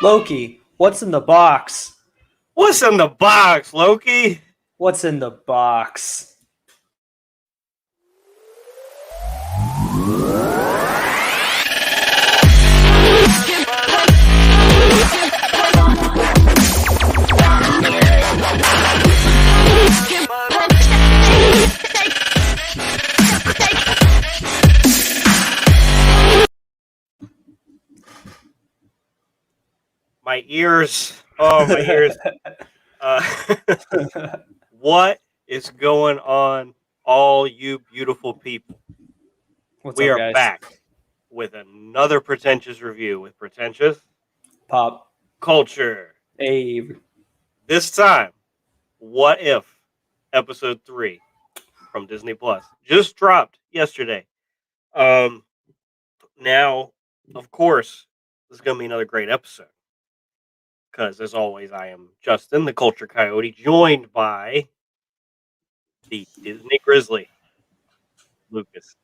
Loki, what's in the box? What's in the box, Loki? What's in the box? My ears. Oh, my ears. Uh, what is going on, all you beautiful people? What's We up, are guys? back with another Pretentious review with Pretentious Pop. Culture. Ave. This time, What If Episode 3 from Disney Plus just dropped yesterday. Um, Now, of course, this is going to be another great episode because, as always, I am Justin, the Culture Coyote, joined by the Disney Grizzly, Lucas.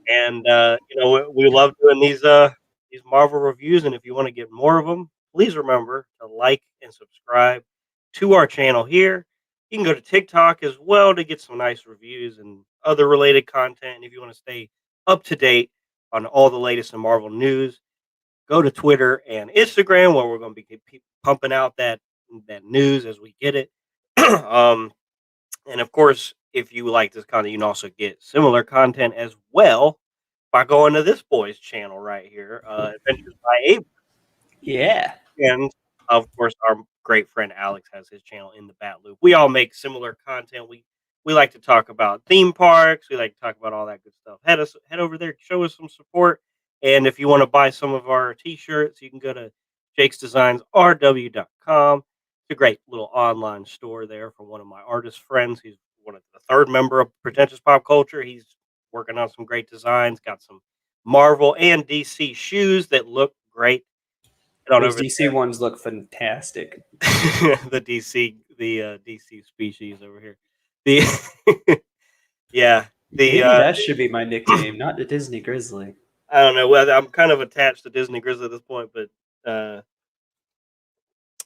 And we love doing these Marvel reviews. And if you want to get more of them, please remember to like and subscribe to our channel here. You can go to TikTok as well to get some nice reviews and other related content. And if you want to stay up to date on all the latest in Marvel news, go to Twitter and Instagram where we're going to be pumping out that news as we get it. um, and of course, if you like this content, you can also get similar content as well by going to this boy's channel right here, Adventures by Abe. Yeah. And of course, our great friend Alex has his channel in the Bat Loop. We all make similar content. We like to talk about theme parks. We like to talk about all that good stuff. Head over there, show us some support. And if you want to buy some of our t-shirts, you can go to jakesdesignsrw.com. It's a great little online store there from one of my artist friends. He's one of the third member of Pretentious Pop Culture. He's working on some great designs, got some Marvel and DC shoes that look great. Head on Those over DC ones look fantastic. the DC species over here. The yeah, the Maybe that should be my nickname, not the Disney Grizzly. I don't know. Well, I'm kind of attached to Disney Grizzly at this point, but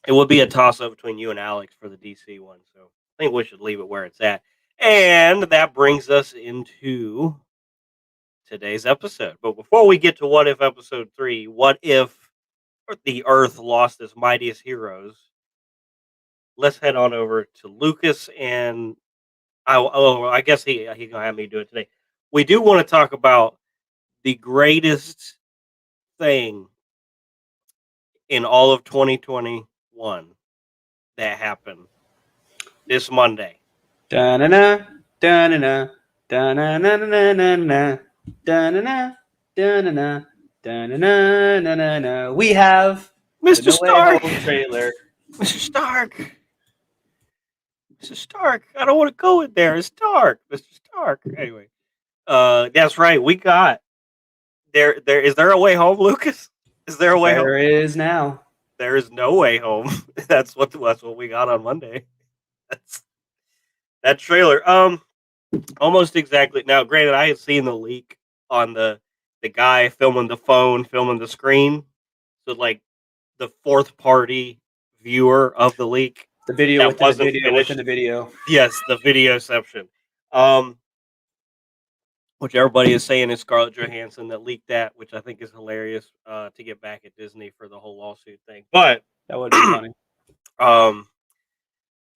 it would be a toss up between you and Alex for the DC one. So I think we should leave it where it's at. And that brings us into today's episode. But before we get to what if episode 3, what if the Earth lost its mightiest heroes? Let's head on over to Lucas and I guess he's gonna have me do it today. We do want to talk about the greatest thing in all of 2021 that happened this Monday. Da-na-na, da-na-na, da-na-na-na-na-na, da-na-na, da-na-na, da-na-na-na-na-na. We have the Mr. No Way Stark, Home trailer. Mr. Stark, Mr. Stark. I don't want to go in there. It's dark, Mr. Stark. Anyway, that's right. We got there. There is there a way home, Lucas? Is there a way home? There is now. There is no way home. That's what we got on Monday. That's that trailer. Almost exactly. Now, granted, I had seen the leak on the guy filming the phone, filming the screen. So, like the fourth party viewer of the leak The video that within the wasn't video within finished. the video. Yes, the videoception. Um, which everybody is saying is Scarlett Johansson that leaked that, which I think is hilarious. To get back at Disney for the whole lawsuit thing, but That would be funny. um,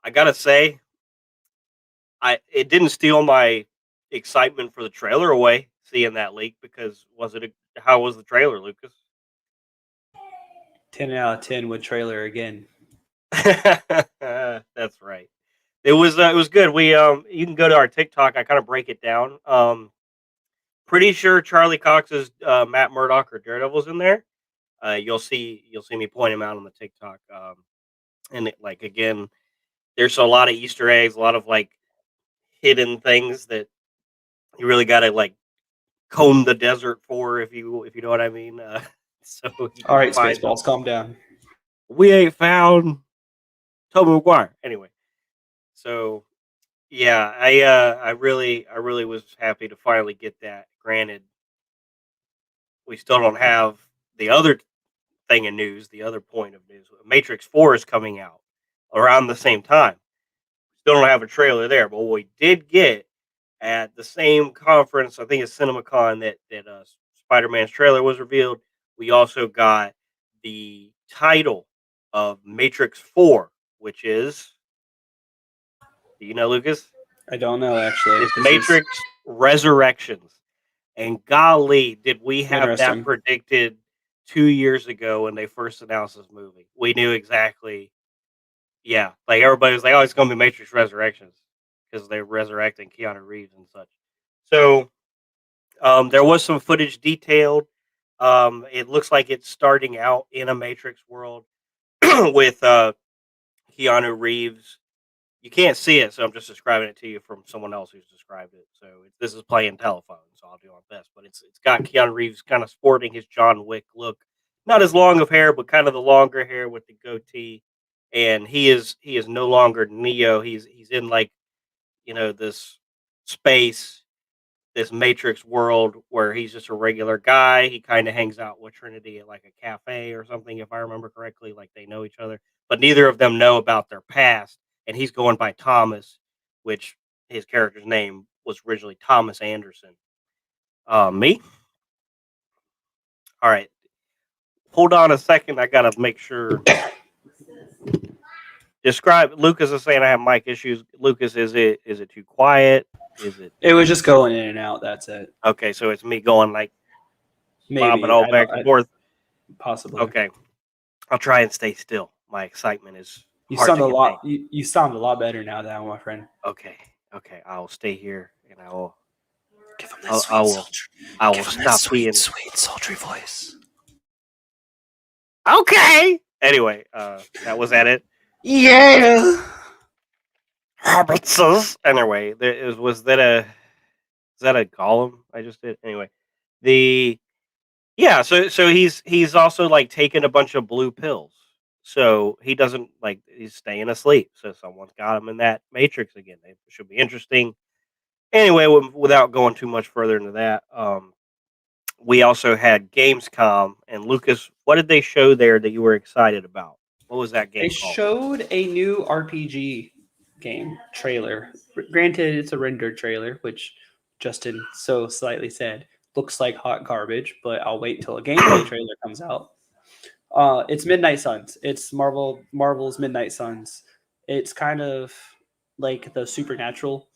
I gotta say, it didn't steal my excitement for the trailer away seeing that leak because how was the trailer, Lucas? 10 out of 10 with trailer again. That's right. It was good. We you can go to our TikTok. I kind of break it down. Pretty sure Charlie Cox's Matt Murdock or Daredevil's in there. You'll see me point him out on the TikTok. And like again, there's a lot of Easter eggs, a lot of like hidden things that you really got to like comb the desert for if you know what I mean. So you All can right, find them. Spaceballs, calm down. We ain't found Toby Maguire anyway. So yeah, I really was happy to finally get that. Granted, we still don't have the other. thing of news, the other point of news, Matrix 4 is coming out around the same time. Still don't have a trailer there, but what we did get at the same conference, I think it's CinemaCon, that Spider-Man's trailer was revealed. We also got the title of Matrix 4, which is, do you know, Lucas? I don't know actually. It's This is Matrix Resurrections. And golly, did we have that interesting. predicted 2 years ago when they first announced this movie? We knew exactly. Yeah, like everybody was like, "Oh, it's gonna be Matrix Resurrections," because they're resurrecting Keanu Reeves and such. So there was some footage detailed. It looks like it's starting out in a Matrix world with Keanu Reeves. You can't see it, so I'm just describing it to you from someone else who's described it. So this is playing telephone, so I'll do my best. But it's got Keanu Reeves kind of sporting his John Wick look, not as long of hair, but kind of the longer hair with the goatee. And he is no longer Neo. He's in like, this space, this Matrix world where he's just a regular guy. He kind of hangs out with Trinity at like a cafe or something, if I remember correctly. Like they know each other, but neither of them know about their past. And he's going by Thomas, which his character's name was originally Thomas Anderson. Me? All right. Hold on a second. I gotta make sure. Describe. Lucas is saying I have mic issues. Lucas, is it too quiet? Is it It was just going in and out. That's it. okay? So it's me going like bobbing Maybe all I don't. back and forth. Possibly. Okay, I'll try and stay still. My excitement is You hard sound to a contain. lot. You sound a lot better now, though, my friend. Okay, okay, I'll stay here and I will. Give him I will. I will stop being sweet, sultry voice. okay. Anyway, that was at it. Yeah. Hobbitses. Anyway, was that a golem I just did? Anyway, the yeah. So he's also like taking a bunch of blue pills. So he doesn't like he's staying asleep. So someone's got him in that matrix again. It should be interesting. Anyway, without going too much further into that, we also had Gamescom and Lucas. What did they show there that you were excited about? What was that They game called? showed a new RPG game trailer. Granted, it's a rendered trailer, which Justin so slightly said looks like hot garbage. But I'll wait till a gameplay trailer comes out. It's Midnight Suns. It's Marvel's Midnight Suns. It's kind of like the supernatural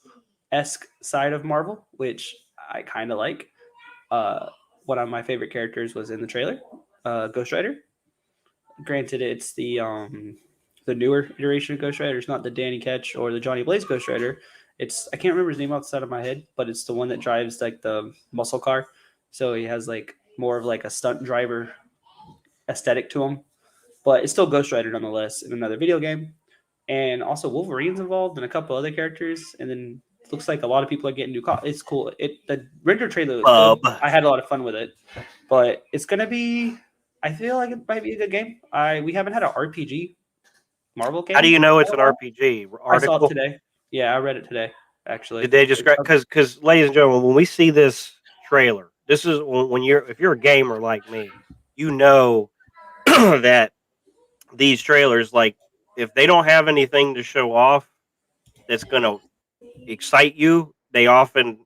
esque side of Marvel, which I kind of like. Uh, One of my favorite characters was in the trailer, Ghost Rider. Granted, it's the newer iteration of Ghost Rider. It's not the Danny Ketch or the Johnny Blaze Ghost Rider. It's I can't remember his name off the side of my head, but it's the one that drives like the muscle car. So he has like more of like a stunt driver aesthetic to him, but it's still Ghost Rider nonetheless in another video game. And also Wolverine's involved and a couple other characters. And then it looks like a lot of people are getting new. It's cool. The render trailer looks good. Bub. I had a lot of fun with it, but it's gonna be. I feel like it might be a good game. We haven't had an RPG Marvel game. How do you know it's in an a while. RPG I saw it article? today. Yeah, I read it today. Actually, Did they describe? Because, ladies and gentlemen, when we see this trailer, this is when if you're a gamer like me, you know that these trailers, like, if they don't have anything to show off that's going to excite you, they often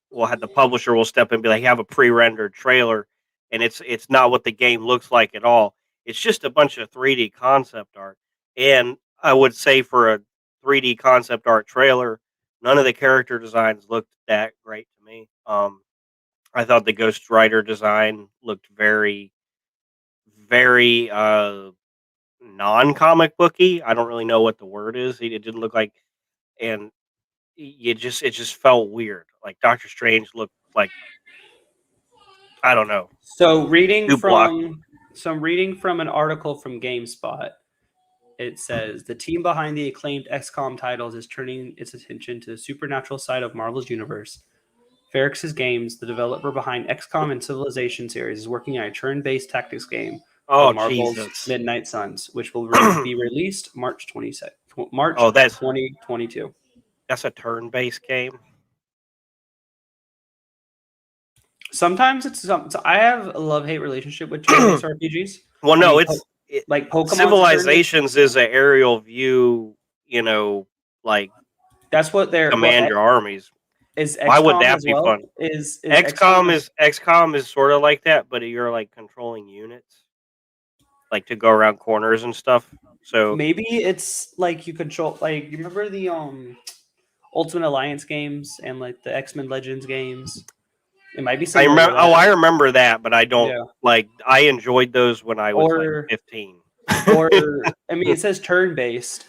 will have the publisher will step in and be like, "Have a pre-rendered trailer," and it's not what the game looks like at all. It's just a bunch of 3D concept art, and I would say for a 3D concept art trailer, none of the character designs looked that great to me. I thought the Ghost Rider design looked very, very non-comic booky. I don't really know what the word is. It didn't look like, and it just felt weird. Like Doctor Strange looked like, I don't know, So too blocky. reading from an article from GameSpot, it says the team behind the acclaimed XCOM titles is turning its attention to the supernatural side of Marvel's universe. Ferrex's Games, the developer behind XCOM and Civilization series, is working on a turn-based tactics game Oh called Marvel's Jesus! Midnight Suns, which will be released March Oh, that's 2022. that's a turn-based game. sometimes it's some. So I have a love-hate relationship with turn-based RPGs. Well, I no, mean, it like Pokemon's a turn-based. Civilizations is an aerial view. You know, like That's what they're. Well, command your armies. is Why would XCOM that as be well? fun? Is XCOM as XCOM is sort of like that, but you're like controlling units, like to go around corners and stuff. So maybe it's like you control like you remember the Ultimate Alliance games and like the X-Men Legends games. It might be I similar to remember. Oh, that. I remember that, but I don't Yeah. like. I enjoyed those when I was like Or 15. or I mean, it says turn-based,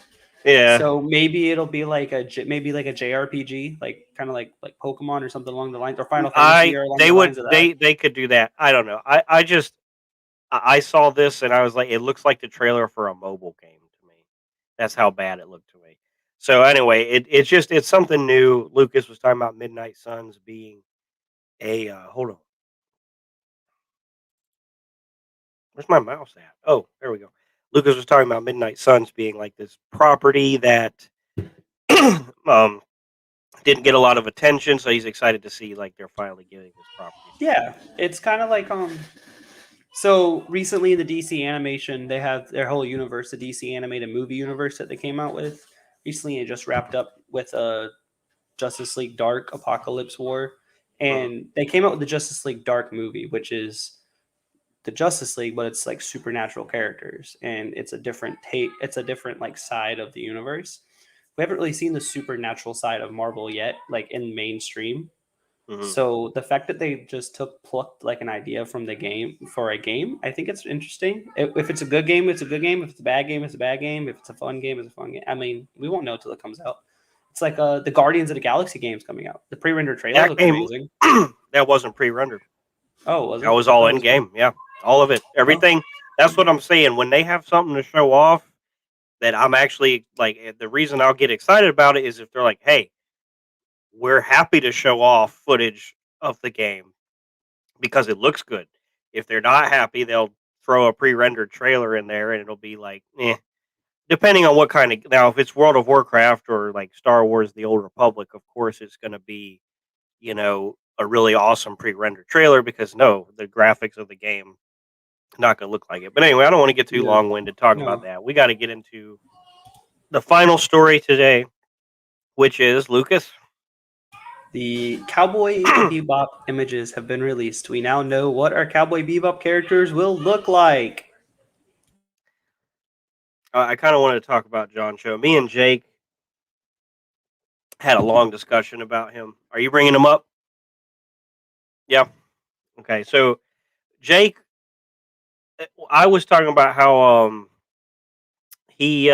Yeah, so maybe it'll be like maybe like a JRPG, like kind of like Pokemon or something along the lines, or Final Fantasy or along they the would lines of that. they could do that. I don't know. I just I saw this and I was like, it looks like the trailer for a mobile game to me. That's how bad it looked to me. So anyway, it's something new. Lucas was talking about Midnight Suns being a hold on, where's my mouse at? Oh, there we go. Lucas was talking about Midnight Suns being like this property that um didn't get a lot of attention, so he's excited to see like they're finally giving this property some Yeah, it's kind of like So recently in the DC animation, they have their whole universe, the DC animated movie universe that they came out with. Recently, it just wrapped up with a Justice League Dark Apocalypse War, attention. and they came out with the Justice League Dark movie, which is the Justice League, but it's like supernatural characters, and it's a different take. It's a different like side of the universe. We haven't really seen the supernatural side of Marvel yet, like in mainstream. Hmm. So the fact that they just plucked like an idea from the game for a game, I think it's interesting. If it's a good game, it's a good game. If it's a bad game, it's a bad game. If it's a fun game, it's a fun game. I mean, we won't know till it comes out. It's like the Guardians of the Galaxy games coming out. The pre-rendered trailers That look game amazing. that wasn't pre-rendered. Oh, was That it? was I all thought it in was. game. Yeah, all of it, Oh, everything. That's what I'm saying. When they have something to show off, that I'm actually like the reason I'll get excited about it is if they're like, "Hey, we're happy to show off footage of the game because it looks good." If they're not happy, they'll throw a pre-rendered trailer in there, and it'll be like, eh. Depending on what kind of now, if it's World of Warcraft or like Star Wars: The Old Republic, of course, it's going to be a really awesome pre-rendered trailer because no, the graphics of the game not going to look like it. But anyway, I don't want to get too yeah. long-winded talking about No. that. We got to get into the final story today, which is Lucas. The Cowboy Bebop images have been released. We now know what our Cowboy Bebop characters will look like. I kind of wanted to talk about John Cho. Me and Jake had a long discussion about him. Are you bringing him up? Yeah. Okay. So Jake, I was talking about how he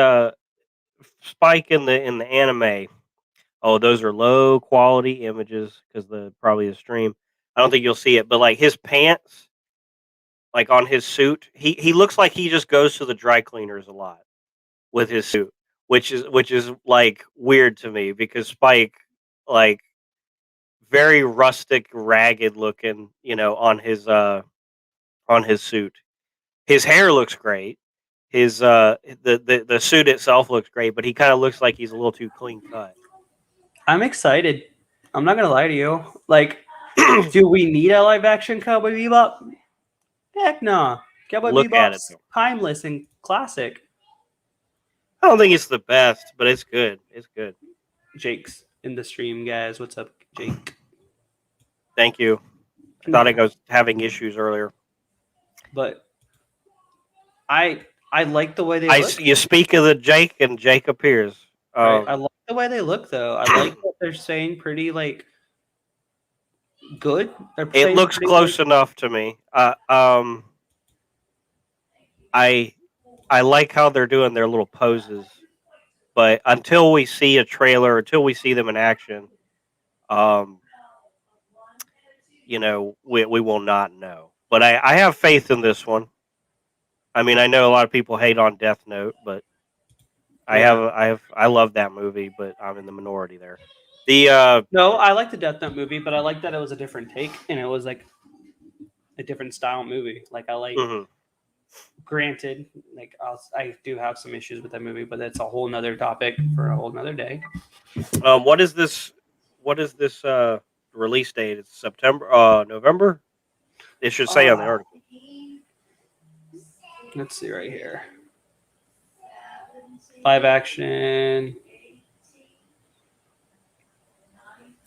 Spike in the anime. Oh, those are low quality images because the probably the stream. I don't think you'll see it, but like his pants, like on his suit, he looks like he just goes to the dry cleaners a lot with his suit, which is like weird to me because Spike, like very rustic, ragged looking, on his suit. His hair looks great. His the suit itself looks great, but he kind of looks like he's a little too clean cut. I'm excited. I'm not gonna lie to you. Like, do we need a live action Cowboy Bebop? Heck no. Cowboy Look at it Bebop's though. timeless and classic. I don't think it's the best, but it's good. It's good. Jake's in the stream, guys. What's up, Jake? Thank you. I thought I Yeah, was having issues earlier. but I like the way they look. You speak of the Jake and Jake appears. Right, I Um, like the way they look though. I like that they're saying pretty like good. They're it saying looks pretty like close enough to me. I I like how they're doing their little poses, but until we see a trailer, until we see them in action, um, we will not know. But I have faith in this one. I mean, I know a lot of people hate on Death Note, but yeah. I love that movie, but I'm in the minority there. The No, I like the Death Note movie, but I like that it was a different take and it was like a different style movie. Like I like. mhm. Granted, like I do have some issues with that movie, but that's a whole nother topic for a whole nother day. What is this? What is this? release date is September, November. It should say on the Uh, article. let's see right here. Live action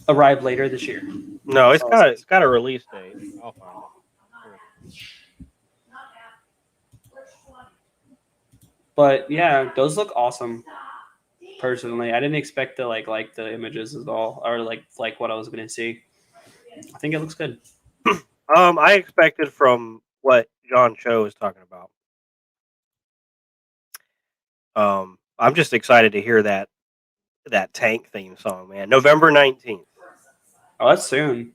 arrive later this year. No, That's all it it's says. got a release date. I'll find it. Here. But yeah, those look awesome. Personally, I didn't expect to like the images at all, or like what I was gonna see. I think it looks good. I expected from what John Cho was talking about. I'm just excited to hear that tank theme song, man. November 19th. Oh, that's soon.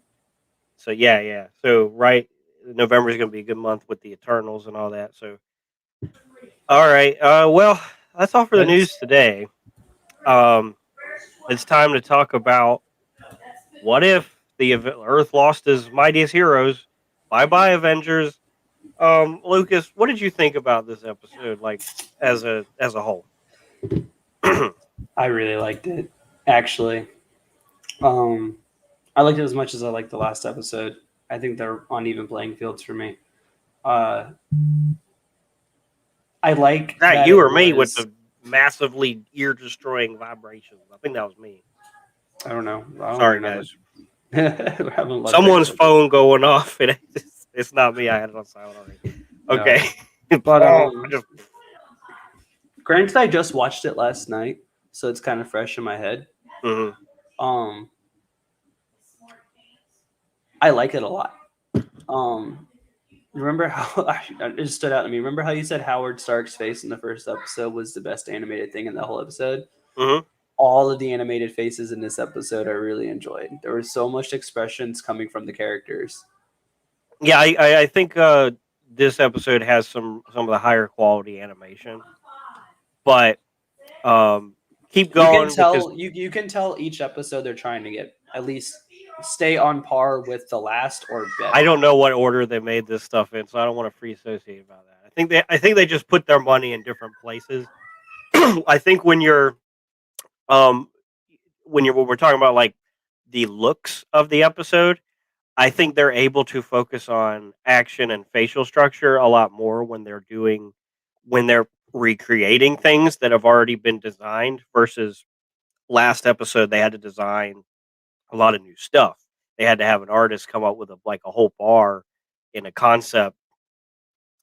So yeah. So right, November is going to be a good month with the Eternals and all that. So all right. Well, that's all for the news That's today. Um, it's time to talk about what if the Earth lost his mightiest heroes. Bye bye Avengers. Lucas, what did you think about this episode? Like as a whole. I really liked it. Actually, um, I liked it as much as I liked the last episode. I think they're on even playing fields for me. Uh, I like That that you it or me with was. the massively ear destroying vibrations. I think that was me. I don't know. I don't Sorry, even know. guys. I haven't looked at Someone's it. phone going off. It's not me. I had it on silent already. No. Okay. But I just granted, I just watched it last night, so it's kind of fresh in my head. mhm. Um, I like it a lot. Um, remember how it just stood out to me? Remember how you said Howard Stark's face in the first episode was the best animated thing in the whole episode? Mhm. All of the animated faces in this episode I really enjoyed. There was so much expressions coming from the characters. Yeah, I think this episode has some of the higher quality animation, but um, keep You can going because tell you can tell each episode they're trying to get at least stay on par with the last or I better. don't know what order they made this stuff in, so I don't want to free associate about that. I think they just put their money in different places. I think um when we're talking about like the looks of the episode, I think they're able to focus on action and facial structure a lot more when they're recreating things that have already been designed versus last episode they had to design a lot of new stuff. They had to have an artist come up with a whole bar in a concept.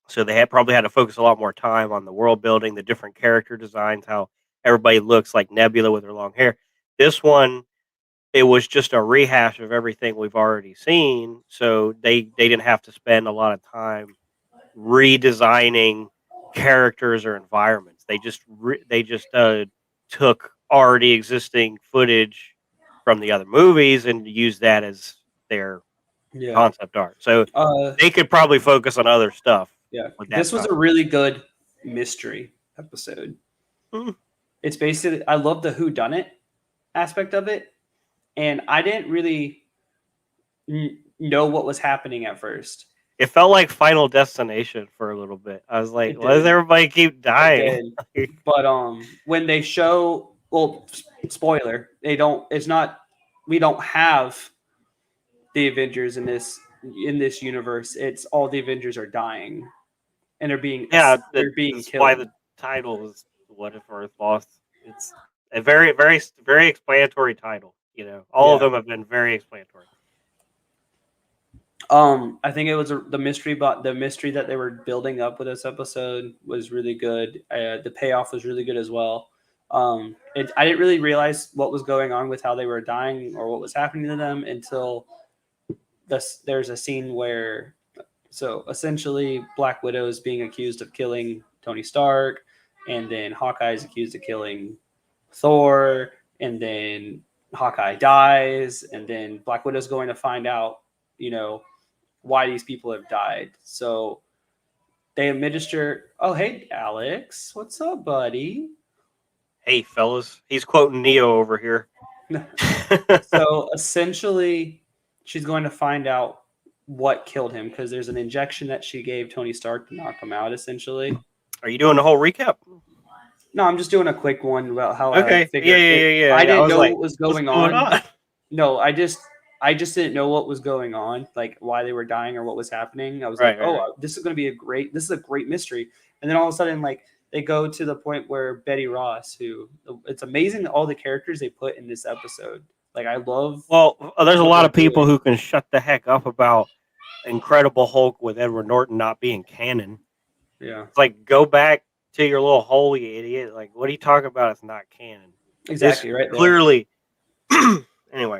So they had probably had to focus a lot more time on the world building, the different character designs, how everybody looks like Nebula with her long hair. This one, it was just a rehash of everything we've already seen. So they didn't have to spend a lot of time redesigning characters or environments. They just took already existing footage from the other movies and used that as their Yeah. concept art. So Uh they could probably focus on other stuff yeah. with that This was time. a really good mystery episode. Mm. It's basically I love the who done it aspect of it, and I didn't really know what was happening at first. It felt like Final Destination for a little bit. I was like, It why does did. everybody keep It dying? did. But when they show, well, spoiler, they don't. It's not. We don't have the Avengers in this universe. It's all the Avengers are dying and Yeah, they're being that's why killed. the title is "What If Earth Lost." It's a very explanatory title. All of Yeah. them have been very explanatory. I think it was the mystery, but the mystery that they were building up with this episode was really good. The payoff was really good as well. I didn't really realize what was going on with how they were dying or what was happening to them until there's a scene where, so essentially, Black Widow is being accused of killing Tony Stark, and then Hawkeye is accused of killing Thor, and then Hawkeye dies, and then Black Widow's going to find out, you know, why these people have died. So they administer. Oh, hey, Alex, what's up, buddy? Hey, fellas, he's quoting Neo over here. So essentially, she's going to find out what killed him because there's an injection that she gave Tony Stark to knock him out. Essentially, Are you doing the whole recap? no, I'm just doing a quick one about how I Okay. figured it. Yeah. I I didn't was know like, what was what's going going on. on? No, I just I just didn't know what was going on, like why they were dying or what was happening. I was like, Right, right, oh, right. this is going to be this is a great mystery. And then all of a sudden, like they go to the point where Betty Ross, who it's amazing all the characters they put in this episode. Like I love Well, there's a what lot they're of people doing. who can shut the heck up about Incredible Hulk with Edward Norton not being canon. Yeah, It's like, go back to your little hole, you idiot. Like, what are you talking about? It's not canon. This exactly right there. clearly. Anyway,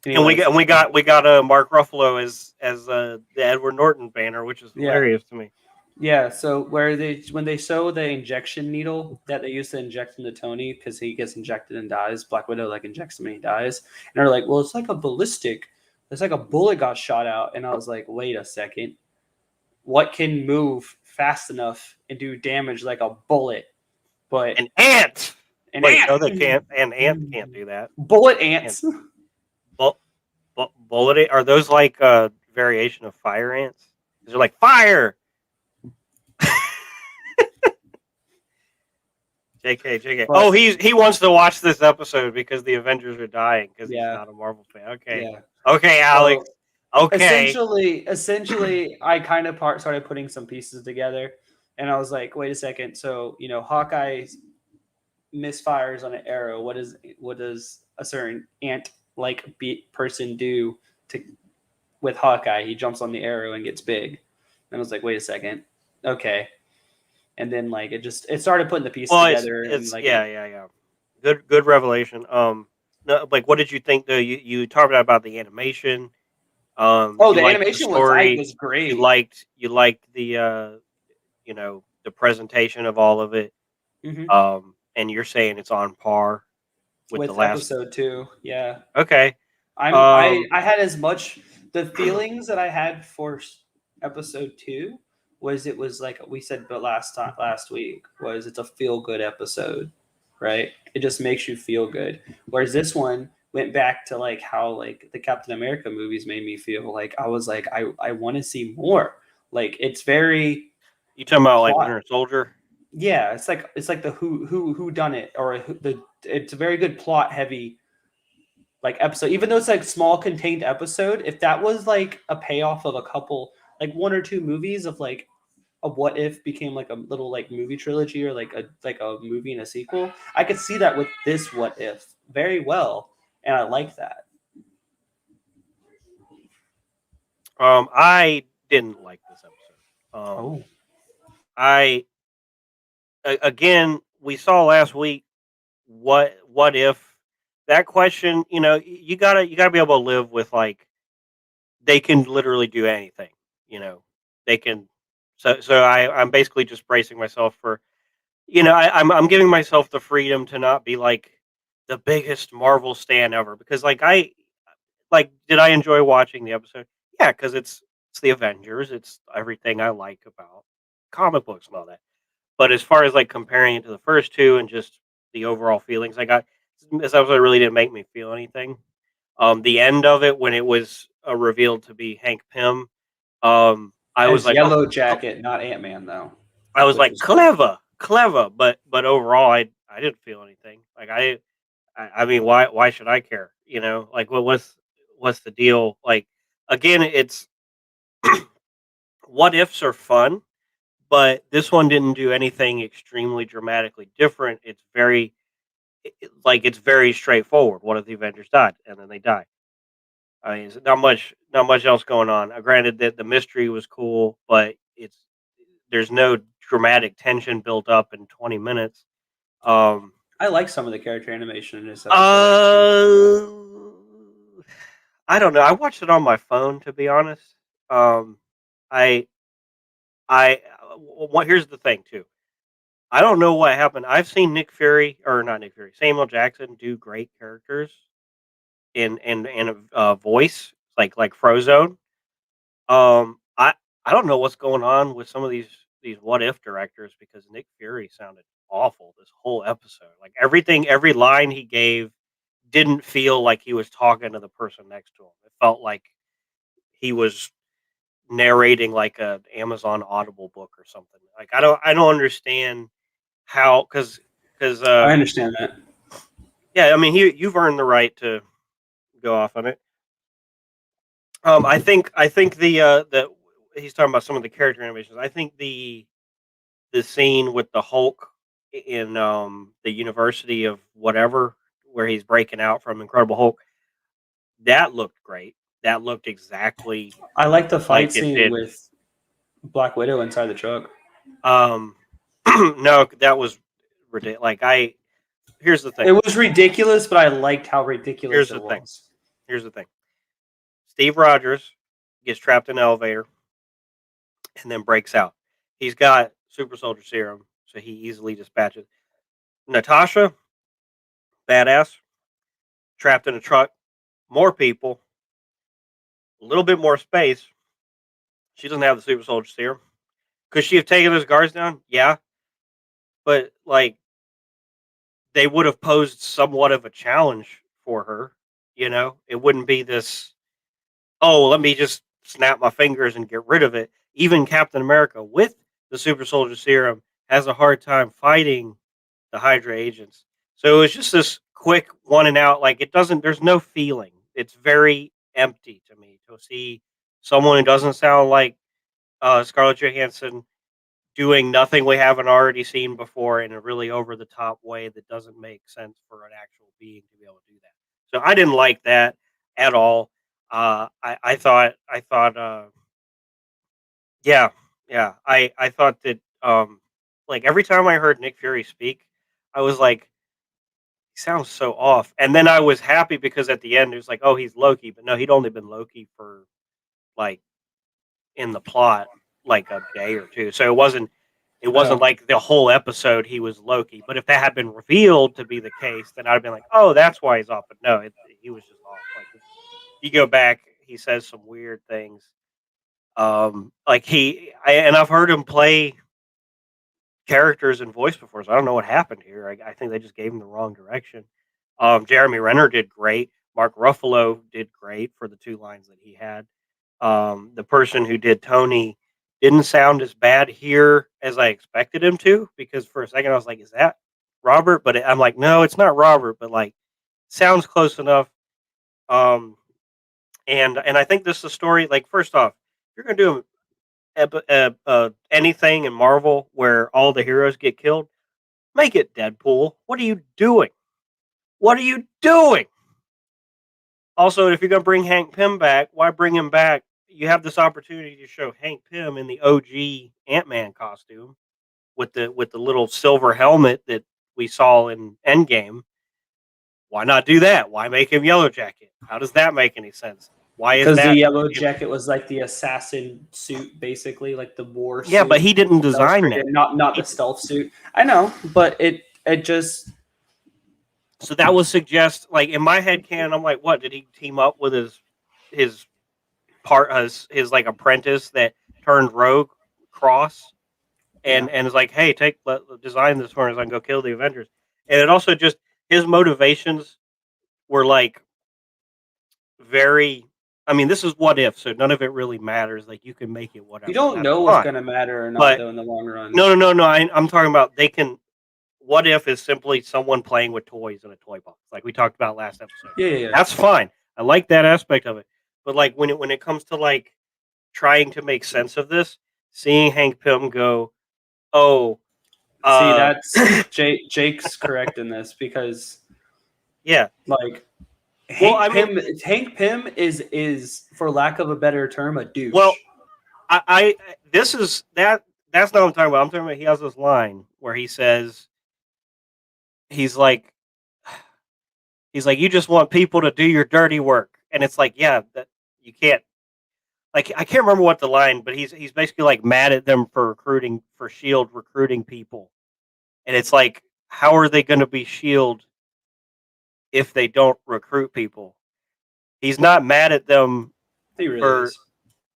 and Anyways, we got Mark Ruffalo as the Edward Norton banner, which is yeah. hilarious to me. Yeah, so where they when they show the injection needle that they used to inject into Tony because he gets injected and dies, Black Widow like injects him and he dies, and they're like, "Well, it's like a ballistic, it's like a bullet got shot out," and I was like, "Wait a second, what can move fast enough and do damage like a bullet, but An ant. an Wait, ant, no, they can't. An ant can't do that. bullet And ants?" bullet are those like a variation of fire ants? They're like fire. JK. Oh, But he wants to watch this episode because the Avengers are dying because he's yeah, not a Marvel fan. Okay, yeah. okay, Alex. So Okay, essentially I kind of started putting some pieces together and I was like, wait a second, so Hawkeye misfires on an arrow. What does a certain ant like person do to with Hawkeye? He jumps on the arrow and gets big. And I was like, wait a second, okay. And then like it started putting the pieces well, together and it's like yeah, it. yeah, yeah. Good revelation. No, like, what did you think though? You talked about the animation. Oh, You the liked the animation story. was great. You liked the the presentation of all of it. Hmm. And you're saying it's on par with the With last. episode 2, yeah. Okay. I had as much the feelings that I had for episode 2 was it was like we said but last week was it's a feel good episode, right? It just makes you feel good. Whereas this one went back to like how like the Captain America movies made me feel. Like I was like I want to see more. Like it's very You talking about like plot. Winter Soldier? Yeah, it's like the who done it or the it's a very good plot heavy like episode, even though it's like small contained episode. If that was like a payoff of a couple, like one or two movies of like a what if became like a little like movie trilogy or like a movie and a sequel, I could see that with this what if very well, and I like that. I didn't like this episode. Oh, I again, we saw last week what if that question. You gotta be able to live with, like, they can literally do anything. You know, they can. So I'm basically just bracing myself for. I'm giving myself the freedom to not be like the biggest Marvel stan ever, because did I enjoy watching the episode? Yeah, because it's the Avengers. It's everything I like about comic books and all that. But as far as like comparing it to the first two and just the overall feelings I got, this episode really didn't make me feel anything. The end of it, when it was revealed to be Hank Pym, I was as like, oh, Yellow Jacket, not Ant-Man though, I was which like, was cool. clever, but overall, I didn't feel anything. Like, I mean, why should I care? Like, what's the deal? Like, again, it's what ifs are fun, but this one didn't do anything extremely dramatically different. It's very straightforward. What if the Avengers died and then they die? I mean, it's not much else going on. Granted that the mystery was cool, but there's no dramatic tension built up in 20 minutes. Um, I like some of the character animation in this episode actually. uh, I don't know. I watched it on my phone, to be honest. Um, I what here's the thing too. I don't know what happened. I've seen Nick Fury, or not Nick Fury, Samuel Jackson do great characters in a voice like Frozone. Um, I I don't know what's going on with some of these what if directors, because Nick Fury sounded awful this whole episode. Like, every line he gave didn't feel like he was talking to the person next to him. It felt like he was narrating like a Amazon Audible book or something. Like, I don't understand how, because I understand that. yeah, I mean, you've earned the right to go off on it. I think the he's talking about some of the character animations. I think the scene with the Hulk in the University of whatever, where he's breaking out from Incredible Hulk, that looked great. That looked exactly I like the like fight it scene did. with Black Widow inside the truck. Um, no, that was ridiculous. Like here's the thing. It was ridiculous, but I liked how ridiculous Here's the it thing. was. Here's the thing. Steve Rogers gets trapped in an elevator and then breaks out. He's got super soldier serum, so he easily dispatches. Natasha, badass, trapped in a truck, more people, a little bit more space. She doesn't have the super soldier serum. Could she have taken those guards down? Yeah, but like they would have posed somewhat of a challenge for her. It wouldn't be this. Oh, let me just snap my fingers and get rid of it. Even Captain America with the super soldier serum has a hard time fighting the Hydra agents. So it's just this quick one and out. Like it doesn't. There's no feeling. It's very empty to me to see someone who doesn't sound like Scarlett Johansson doing nothing we haven't already seen before in a really over the top way that doesn't make sense for an actual being to be able to do that. So I didn't like that at all. I thought, yeah, yeah. I thought that, like every time I heard Nick Fury speak, I was like, he sounds so off. And then I was happy because at the end it was like, oh, he's Loki, but no, he'd only been Loki for like in the plot like a day or two. So it wasn't Oh, like the whole episode he was Loki. But if that had been revealed to be the case, then I'd have been like, oh, that's why he's off. But no, he was just off. Like if you go back, he says some weird things. Like and I've heard him play characters and voice before, so I don't know what happened here. I think they just gave him the wrong direction. Jeremy Renner did great. Mark Ruffalo did great for the two lines that he had. The person who did Tony didn't sound as bad here as I expected him to, because for a second I was like, "Is that Robert?" But I'm like, "No, it's not Robert." But like, sounds close enough. Um, and I think this is a story. Like, first off, if you're gonna do anything in Marvel where all the heroes get killed, make it Deadpool. What are you doing? What are you doing? Also, if you're going to bring Hank Pym back, why bring him back? You have this opportunity to show Hank Pym in the OG Ant-Man costume with the little silver helmet that we saw in Endgame. Why not do that? Why make him Yellow Jacket? How does that make any sense? Why is because the that? yellow jacket was like the assassin suit, basically, like the war Yeah, but suit he didn't that was design that. created, not the He, stealth suit. I know, but it just so that would suggest, like in my head canon, I'm like, what did he team up with his part his like apprentice that turned rogue Cross yeah. and is like, hey, design this for us. I can go kill the Avengers. And it also just his motivations were like very. I mean, this is what if, so none of it really matters. Like you can make it You whatever. don't That's know what's fine. gonna matter or not But though in the long run. no, no, no, no. I'm talking about they can. What if is simply someone playing with toys in a toy box, like we talked about last episode. Yeah, yeah, yeah. That's fine. I like that aspect of it. But like when it comes to like trying to make sense of this, seeing Hank Pym go, oh, See, uh, that's Jake's correct in this because yeah. like Well, I mean, Hank Pym is for lack of a better term a douche. well, I this is that that's not what I'm talking about. I'm talking about he has this line where he says he's like he's like you just want people to do your dirty work, and it's like yeah that you can't like I can't remember what the line, but he's basically like mad at them for recruiting for Shield recruiting people, and it's like how are they going to be Shield if they don't recruit people? He's not mad at them He really for is.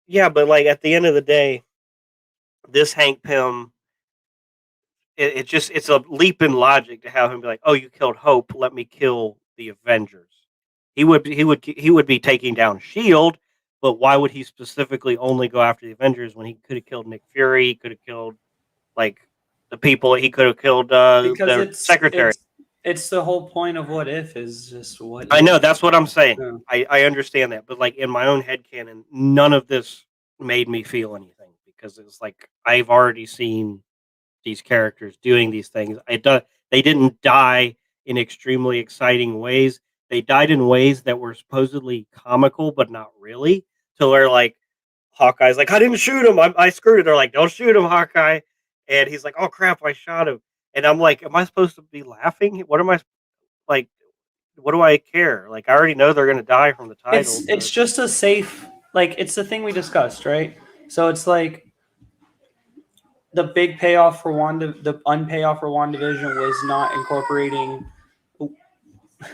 yeah, but like at the end of the day, this Hank Pym it's a leap in logic to have him be like, "Oh, you killed Hope. Let me kill the Avengers." He would be taking down Shield, but why would he specifically only go after the Avengers when he could have killed Nick Fury? He could have killed like the people. He could have killed Because the secretary. It's the whole point of what if is just what I know, if. that's what I'm saying. Yeah. I understand that, but like in my own headcanon, none of this made me feel anything because it's like I've already seen these characters doing these things. They didn't die in extremely exciting ways. They died in ways that were supposedly comical, but not really. To where like Hawkeye's like, I didn't shoot him. I screwed it. They're like, don't shoot him, Hawkeye. And he's like, oh crap, I shot him. And I'm like, am I supposed to be laughing? What am I like? What do I care? Like, I already know they're gonna die from the title. So It's just a safe, like, it's the thing we discussed, right? So it's like the big payoff for Wanda, the unpayoff for WandaVision was not incorporating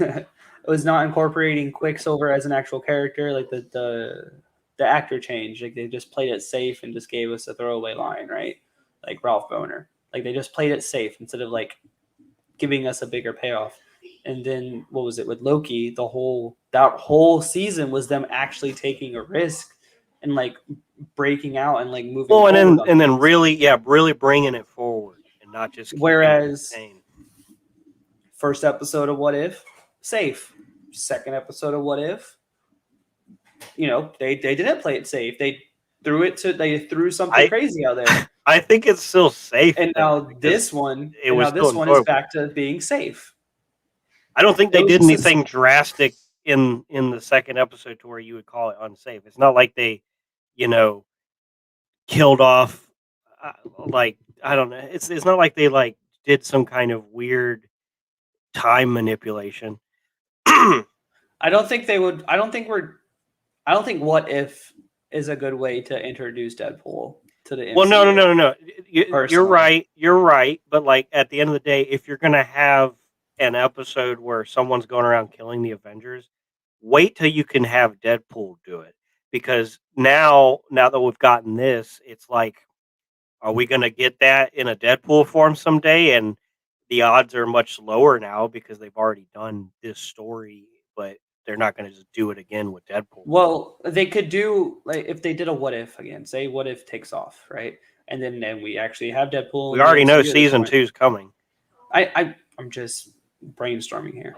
it was not incorporating Quicksilver as an actual character. Like the actor changed. Like they just played it safe and just gave us a throwaway line, right? Like Ralph Boner. Like they just played it safe instead of like giving us a bigger payoff. And then what was it with Loki? That whole season was them actually taking a risk and like breaking out and like moving well, forward on and then things. really, yeah, really bringing it forward and not just keeping it Whereas contained. first episode of What If, safe. Second episode of What If, they didn't play it safe. They threw something I crazy out there. I think it's still safe And though now because this one, it and was now still this one is enjoyable. back to being safe. I don't think It they was did just anything drastic in the second episode to where you would call it unsafe. It's not like they, you know, killed off uh, like I don't know. It's not like they like did some kind of weird time manipulation. I don't think they would. I don't think What If is a good way to introduce Deadpool to the Well, MCU. no. You're Personally, right. You're right. But like at the end of the day, if you're gonna have an episode where someone's going around killing the Avengers, wait till you can have Deadpool do it. Because now that we've gotten this, it's like, are we gonna get that in a Deadpool form someday? And the odds are much lower now because they've already done this story, but they're not gonna just do it again with Deadpool. well, they could do like if they did a What If again. Say What If takes off, right? And then we actually have Deadpool We in the already know MCU at this season point. two's coming. I'm just brainstorming here.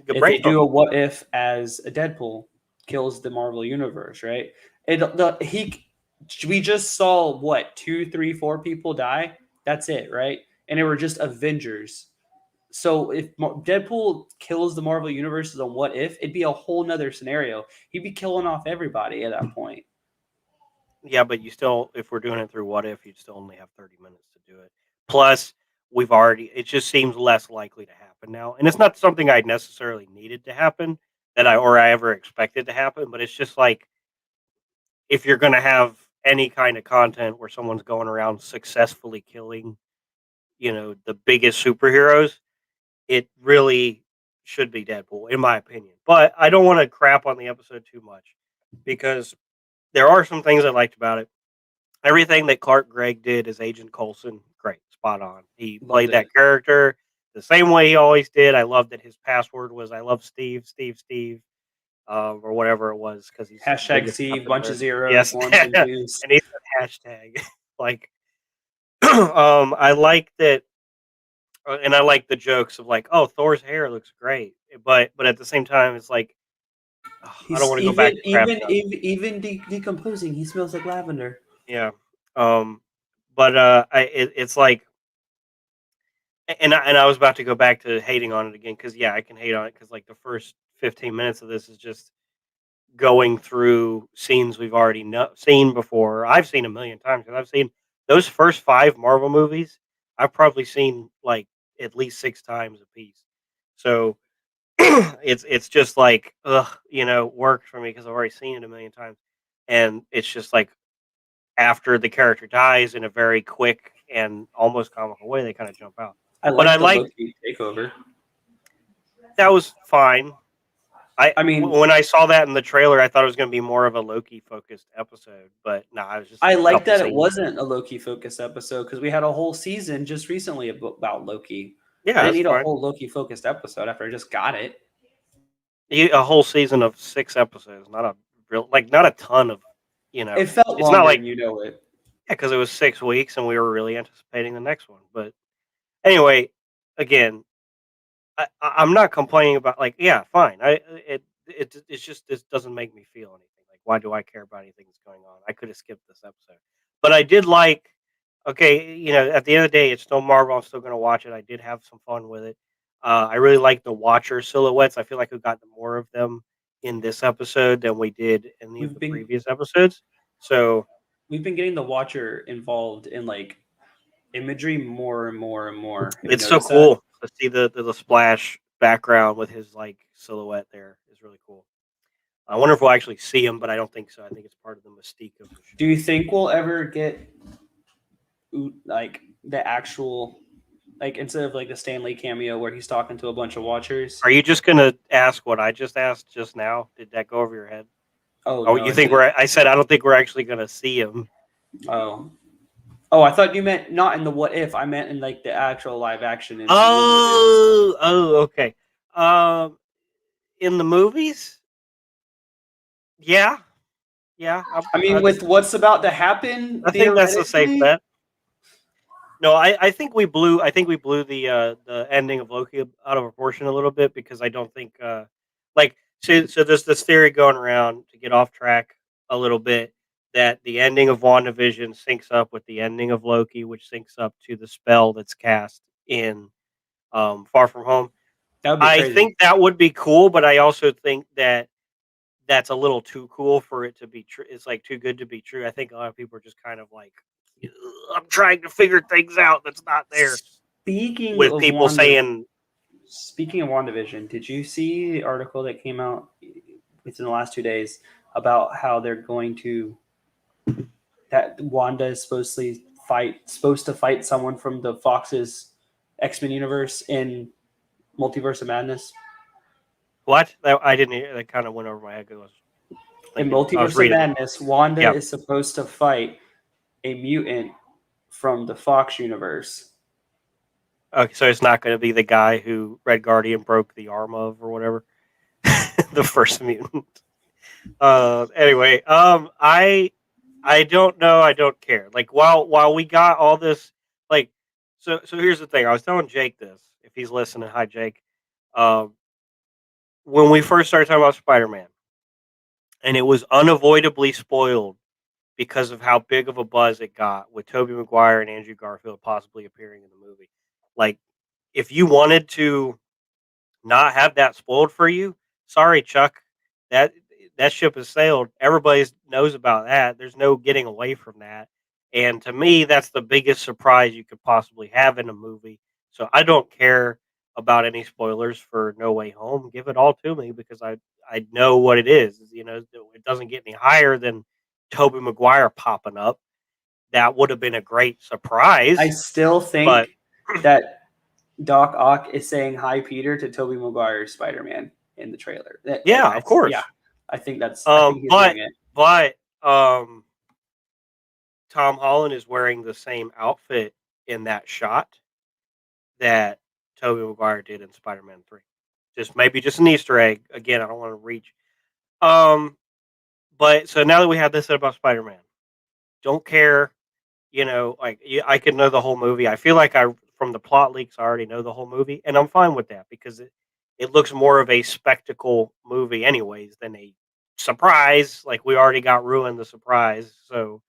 Good If they do brainstorm. a What If as a Deadpool kills the Marvel universe, right? It the he we just saw what 2, 3, 4 people die. That's it, right? And they were just Avengers. So if Deadpool kills the Marvel universe as a What If, it'd be a whole nother scenario. He'd be killing off everybody at that point. Yeah, but you still, if we're doing it through What If, you'd still only have 30 minutes to do it. Plus, it just seems less likely to happen now. And it's not something I necessarily needed to happen or I ever expected to happen, but it's just like, if you're going to have any kind of content where someone's going around successfully killing, the biggest superheroes, it really should be Deadpool, in my opinion. But I don't want to crap on the episode too much because there are some things I liked about it. Everything that Clark Gregg did as Agent Coulson, great, spot on. He Loved played it. that character the same way he always did. I love that his password was "I love Steve, Steve, Steve," or whatever it was because he's the Hashtag biggest Steve, fucking bunch of nerd. zeros, Yes, ones and and twos. he said hashtag like. I like that, and I like the jokes of like, "Oh, Thor's hair looks great," but at the same time, it's like, ugh, I don't He's want to go back to crap show. decomposing. He smells like lavender. Yeah, um, but it's like and I was about to go back to hating on it again because yeah, I can hate on it because like the first 15 minutes of this is just going through scenes we've already seen before. I've seen a million times because I've seen those first five Marvel movies. I've probably seen like at least six times a piece. So it's just like works for me because I've already seen it a million times, and it's just like after the character dies in a very quick and almost comical way, they kind of jump out. I But I like the like Loki takeover. that was fine. I mean, When I saw that in the trailer, I thought it was going to be more of a Loki focused episode, but no, I was just I a like couple that it scenes. wasn't a Loki focused episode because we had a whole season just recently about Loki. I Yeah, didn't that's need a fine. whole Loki focused episode after I just got it. A whole season of six episodes, not a not a ton of, It felt it's not longer, like and you know it. yeah, because it was 6 weeks and we were really anticipating the next one. But anyway, again, I'm not complaining about like yeah, fine. It's just this doesn't make me feel anything. Like why do I care about anything that's going on? I could have skipped this episode, but I did like. Okay, at the end of the day, it's still Marvel. I'm still going to watch it. I did have some fun with it. I really like the Watcher silhouettes. I feel like we got more of them in this episode than we did in any of We've the been previous episodes. So we've been getting the Watcher involved in like imagery more and more and more. Have you it's so noticed that? cool to see the splash background with his like silhouette there is really cool. I wonder if we'll actually see him, but I don't think so. I think it's part of the mystique of the Do show. you think we'll ever get like the actual like instead of like the Stanley cameo where he's talking to a bunch of Watchers? Are you just gonna ask what I just asked just now? Did that go over your head? Oh Oh, no, you it think didn't. we're? I said I don't think we're actually gonna see him. Oh. Oh, I thought you meant not in the what if. I meant in like the actual live action MCU movies. Okay. Um, in the movies, yeah, yeah. I mean, with what's about to happen, I think that's a safe theoretically. bet. No, I think we blew. I think we blew the ending of Loki out of proportion a little bit because I don't think like so there's this theory going around to get off track a little bit that the ending of WandaVision syncs up with the ending of Loki, which syncs up to the spell that's cast in Far From Home. That would be I crazy. think that would be cool, but I also think that that's a little too cool for it to be true. It's like too good to be true. I think a lot of people are just kind of like, "Ugh, I'm trying to figure things out that's not there. Speaking With of people Wanda, saying, speaking of WandaVision, did you see the article that came out within the last 2 days about how they're going to that Wanda is supposed to fight someone from the Fox's X-Men universe in Multiverse of Madness? what? I didn't hear. That kind of went over my head 'cause I was In thinking, I was Multiverse of reading it. Madness, Wanda Yeah. is supposed to fight a mutant from the Fox universe. Okay. So it's not going to be the guy who Red Guardian broke the arm of or whatever. The first mutant. Anyway, I don't know. I don't care. Like while we got all this, like, so here's the thing. I was telling Jake this if he's listening. Hi, Jake. Um, when we first started talking about Spider Man, and it was unavoidably spoiled because of how big of a buzz it got with Tobey Maguire and Andrew Garfield possibly appearing in the movie. Like, if you wanted to not have that spoiled for you, sorry, Chuck. That that ship has sailed. Everybody knows about that. There's no getting away from that. And to me, that's the biggest surprise you could possibly have in a movie. So I don't care about any spoilers for No Way Home. Give it all to me because I know what it is. It doesn't get any higher than Toby Maguire popping up. That would have been a great I surprise. still But think that Doc Ock is saying hi Peter to Tobey Maguire's Spider-Man in the trailer. yeah, of Yeah, course. I think he's But doing it. but Tom Holland is wearing the same outfit in that shot that Tobey Maguire did in Spider-Man 3. Maybe just an Easter egg. Again, I don't want to reach. Um, but so now that we have this said about Spider-Man, don't care. I could know the whole movie. I feel like from the plot leaks, I already know the whole movie, and I'm fine with that because it looks more of a spectacle movie, anyways, than a surprise. Like we already got ruined the surprise, so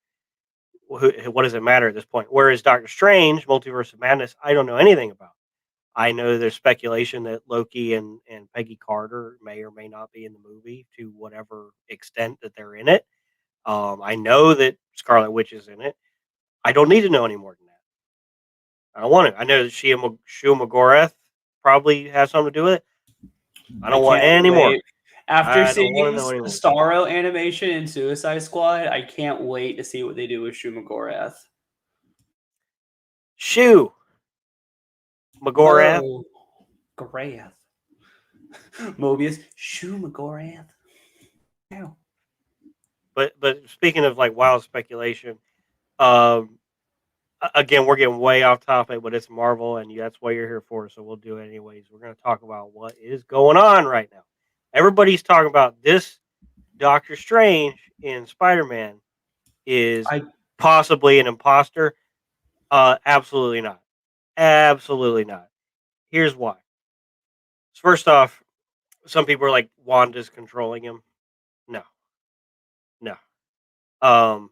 what does it matter at this point? Whereas Doctor Strange, Multiverse of Madness, I don't know anything about. I know there's speculation that Loki and Peggy Carter may or may not be in the movie to whatever extent that they're in it. I know that Scarlet Witch is in it. I don't need to know any more than that. I don't want to. I know that Shua McGorath probably has something to do with it. I I don't want can't any more. wait. After I don't want to seeing know the anymore. Starro animation in Suicide Squad, I can't wait to see what they do with Shuma Gorath. Shoo McGorath. Whoa, Gorath. Mobius, Shuma Gorath. Ow. But speaking of like wild speculation, um, again, we're getting way off topic, but it's Marvel, and that's what you're here for. So we'll do it anyways. We're going to talk about what is going on right now. Everybody's talking about this Doctor Strange in Spider Man is I possibly an imposter. Absolutely not. Absolutely not. Here's why. First off, some people are like Wanda's controlling him. No, no. Um,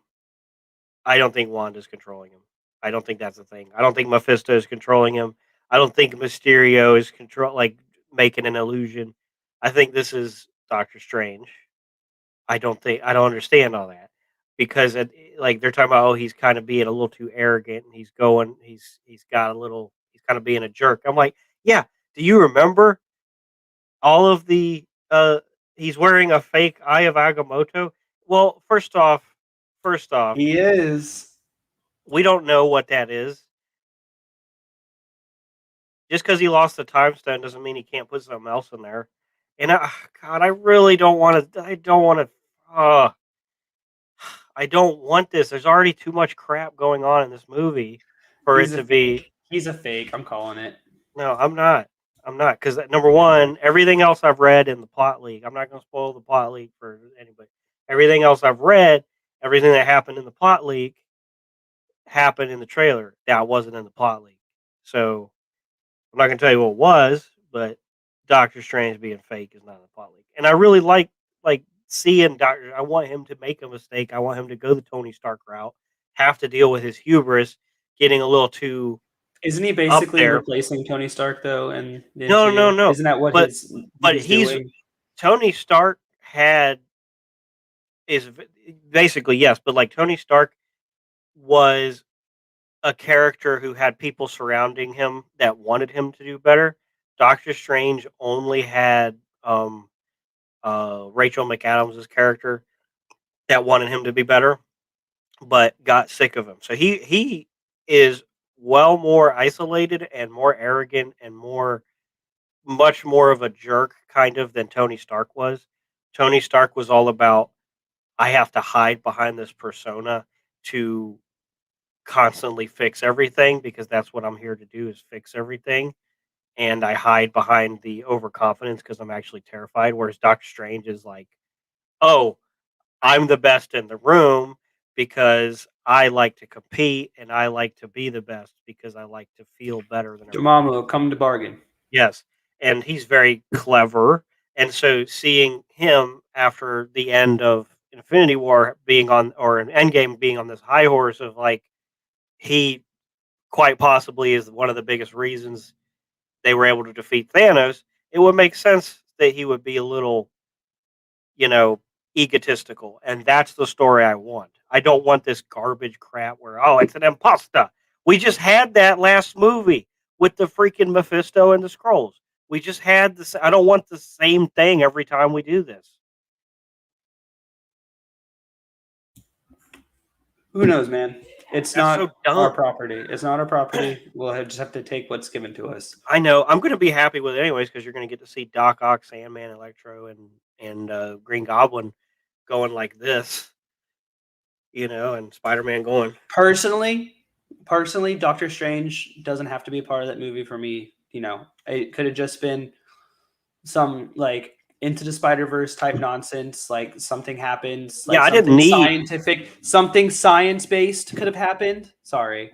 I don't think Wanda's controlling him. I don't think that's a thing. I don't think Mephisto is controlling him. I don't think Mysterio is making an illusion. I think this is Doctor Strange. I don't understand all that because like they're talking about, oh, he's kind of being a little too arrogant and he's got a little he's kind of being a jerk. I'm like, yeah. Do you remember all of the he's wearing a fake Eye of Agamotto? Well, first off, He is. we don't know what that is. Just because he lost the time stone doesn't mean he can't put something else in there. And God, I really don't want to. I don't want to. Uh, I don't want this. There's already too much crap going on in this movie for it He's a to be. fake. He's a fake. I'm calling it. No, I'm not. I'm not because number one, everything else I've read in the plot leak. I'm not going to spoil the plot leak for anybody. Everything else I've read, everything that happened in the plot leak happened in the trailer. That wasn't in the plot leak. So I'm not going to tell you what it was, but Doctor Strange being fake is not in the plot leak. And I really like seeing Doctor. I want him to make a mistake. I want him to go the Tony Stark route, have to deal with his hubris, getting a little too Isn't he up basically there. replacing Tony Stark though in the No, no, MCU? no. Isn't that what But he's he's doing? Tony Stark had is basically yes, but like Tony Stark was a character who had people surrounding him that wanted him to do better. Doctor Strange only had Rachel McAdams' character that wanted him to be better, but got sick of him. So he is well more isolated and more arrogant and much more of a jerk kind of than Tony Stark was. Tony Stark was all about I have to hide behind this persona to constantly fix everything because that's what I'm here to do is fix everything. And I hide behind the overconfidence because I'm actually terrified. Whereas Doctor Strange is like, oh, I'm the best in the room because I like to compete and I like to be the best because I like to feel better than everybody else. Dormammu, come to bargain. Yes. And he's very clever. And so seeing him after the end of Infinity War being on, or an Endgame being on this high horse of like, he quite possibly is one of the biggest reasons they were able to defeat Thanos, it would make sense that he would be a little, you know, egotistical. And that's the story I want. I don't want this garbage crap where, oh, it's an imposter. We just had that last movie with the freaking Mephisto and the scrolls. We just had this. I don't want the same thing every time we do this. Who knows, man? It's That's so not our dumb. property. It's not our property. Just have to take what's given to us. I know. I'm going to be happy with it anyways because you're going to get to see Doc Ock, Sandman, Electro, and Green Goblin going like this, and Spider Man going. Personally, Doctor Strange doesn't have to be a part of that movie for me. It could have just been some like Into the Spider-Verse type nonsense. Like something happens, Yeah, like I didn't something need. scientific, something science-based could have happened. Sorry.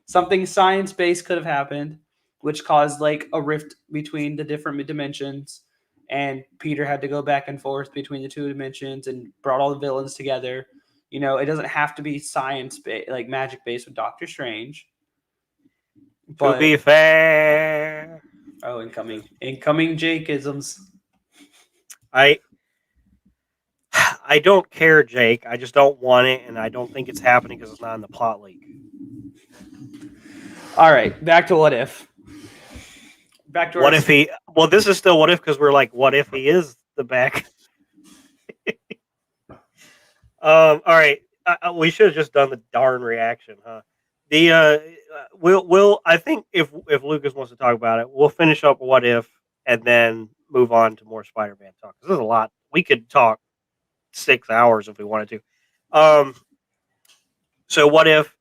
Something science-based could have happened, which caused like a rift between the different dimensions. And Peter had to go back and forth between the two dimensions and brought all the villains together. It doesn't have to be science based, like magic based with Doctor Strange. To But be fair, incoming Jake-isms. I I don't care, Jake. I just don't want it, and I don't think it's happening because it's not in the plot leak. All right, back to what if. Back to What if he? Well, this is still what if because we're like, what if he is the back? All right, we should have just done the darn reaction, huh? The we'll I think if Lucas wants to talk about it, we'll finish up what if and then move on to more Spider-Man talk. This is a lot. We could talk 6 hours if we wanted to. So what if?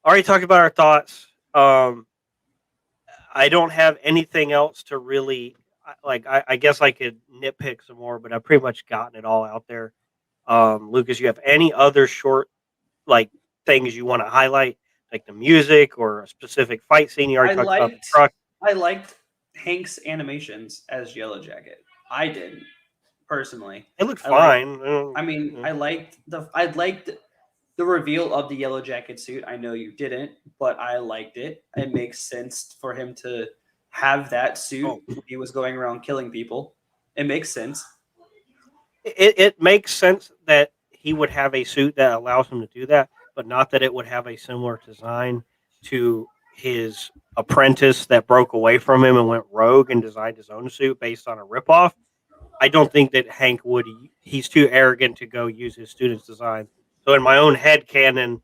Already talked about our thoughts. I don't have anything else to really like. I guess I could nitpick some more, but I've pretty much gotten it all out there. Lucas, you have any other short like things you want to highlight, like the music or a specific fight scene? You already I talked about the liked truck. I liked Hank's animations as Yellow Jacket. I didn't personally. It looked I like. fine. I mean, I liked the reveal of the Yellow Jacket suit. I know you didn't, but I liked it. It makes sense for him to have that suit Oh, when he was going around killing people. It makes sense. it makes sense that he would have a suit that allows him to do that, but not that it would have a similar design to his apprentice that broke away from him and went rogue and designed his own suit based on a ripoff. I don't think that Hank would. He's too arrogant to go use his students' designs. So in my own head canon,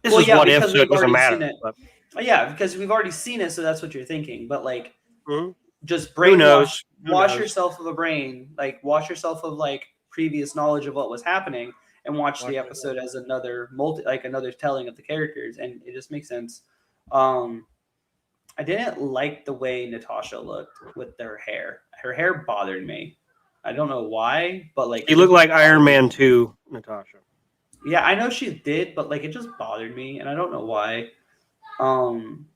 this Well, is yeah, what if, because so it we've doesn't already matter. seen it. But Yeah, because we've already seen it, so that's what you're thinking. But like, mhm, just who brainwash, knows? Who wash knows? yourself of a brain, like wash yourself of like previous knowledge of what was happening, and watch the Watch it. episode as another like another telling of the characters, and it just makes sense. Um, I didn't like the way Natasha looked with her hair. Her hair bothered me. I don't know why, but like He it looked just like Iron bothered me. Man 2, Natasha. Yeah, I know she did, but like it just bothered me, and I don't know why. Um,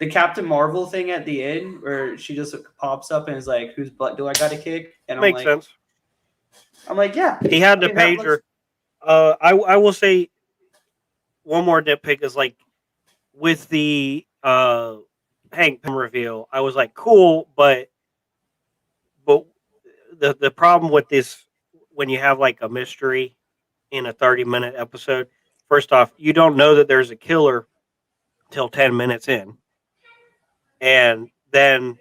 the Captain Marvel thing at the end, where she just pops up and is like, "Whose butt do I got to kick?" And Makes sense. I'm like, yeah. He had I the mean, that looks. pager. I will say one more nitpick is like with the Hank Pym reveal. I was like, cool, but the problem with this when you have like a mystery in a 30-minute episode, first off, you don't know that there's a killer till 10 minutes in, and then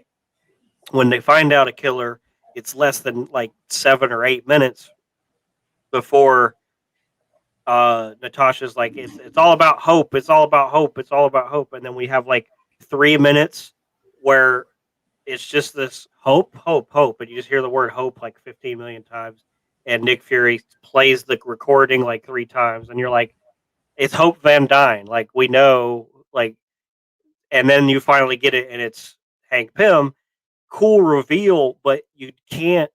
when they find out a killer, it's less than like 7 or 8 minutes before Natasha's like, it's all about hope, it's all about hope, it's all about hope, and then we have like 3 minutes where it's just this hope, hope, hope, and you just hear the word hope like 15 million times, and Nick Fury plays the recording like 3 times, and you're like, it's Hope Van Dyne, like we know, like, and then you finally get it, and it's Hank Pym. Cool reveal, but you can't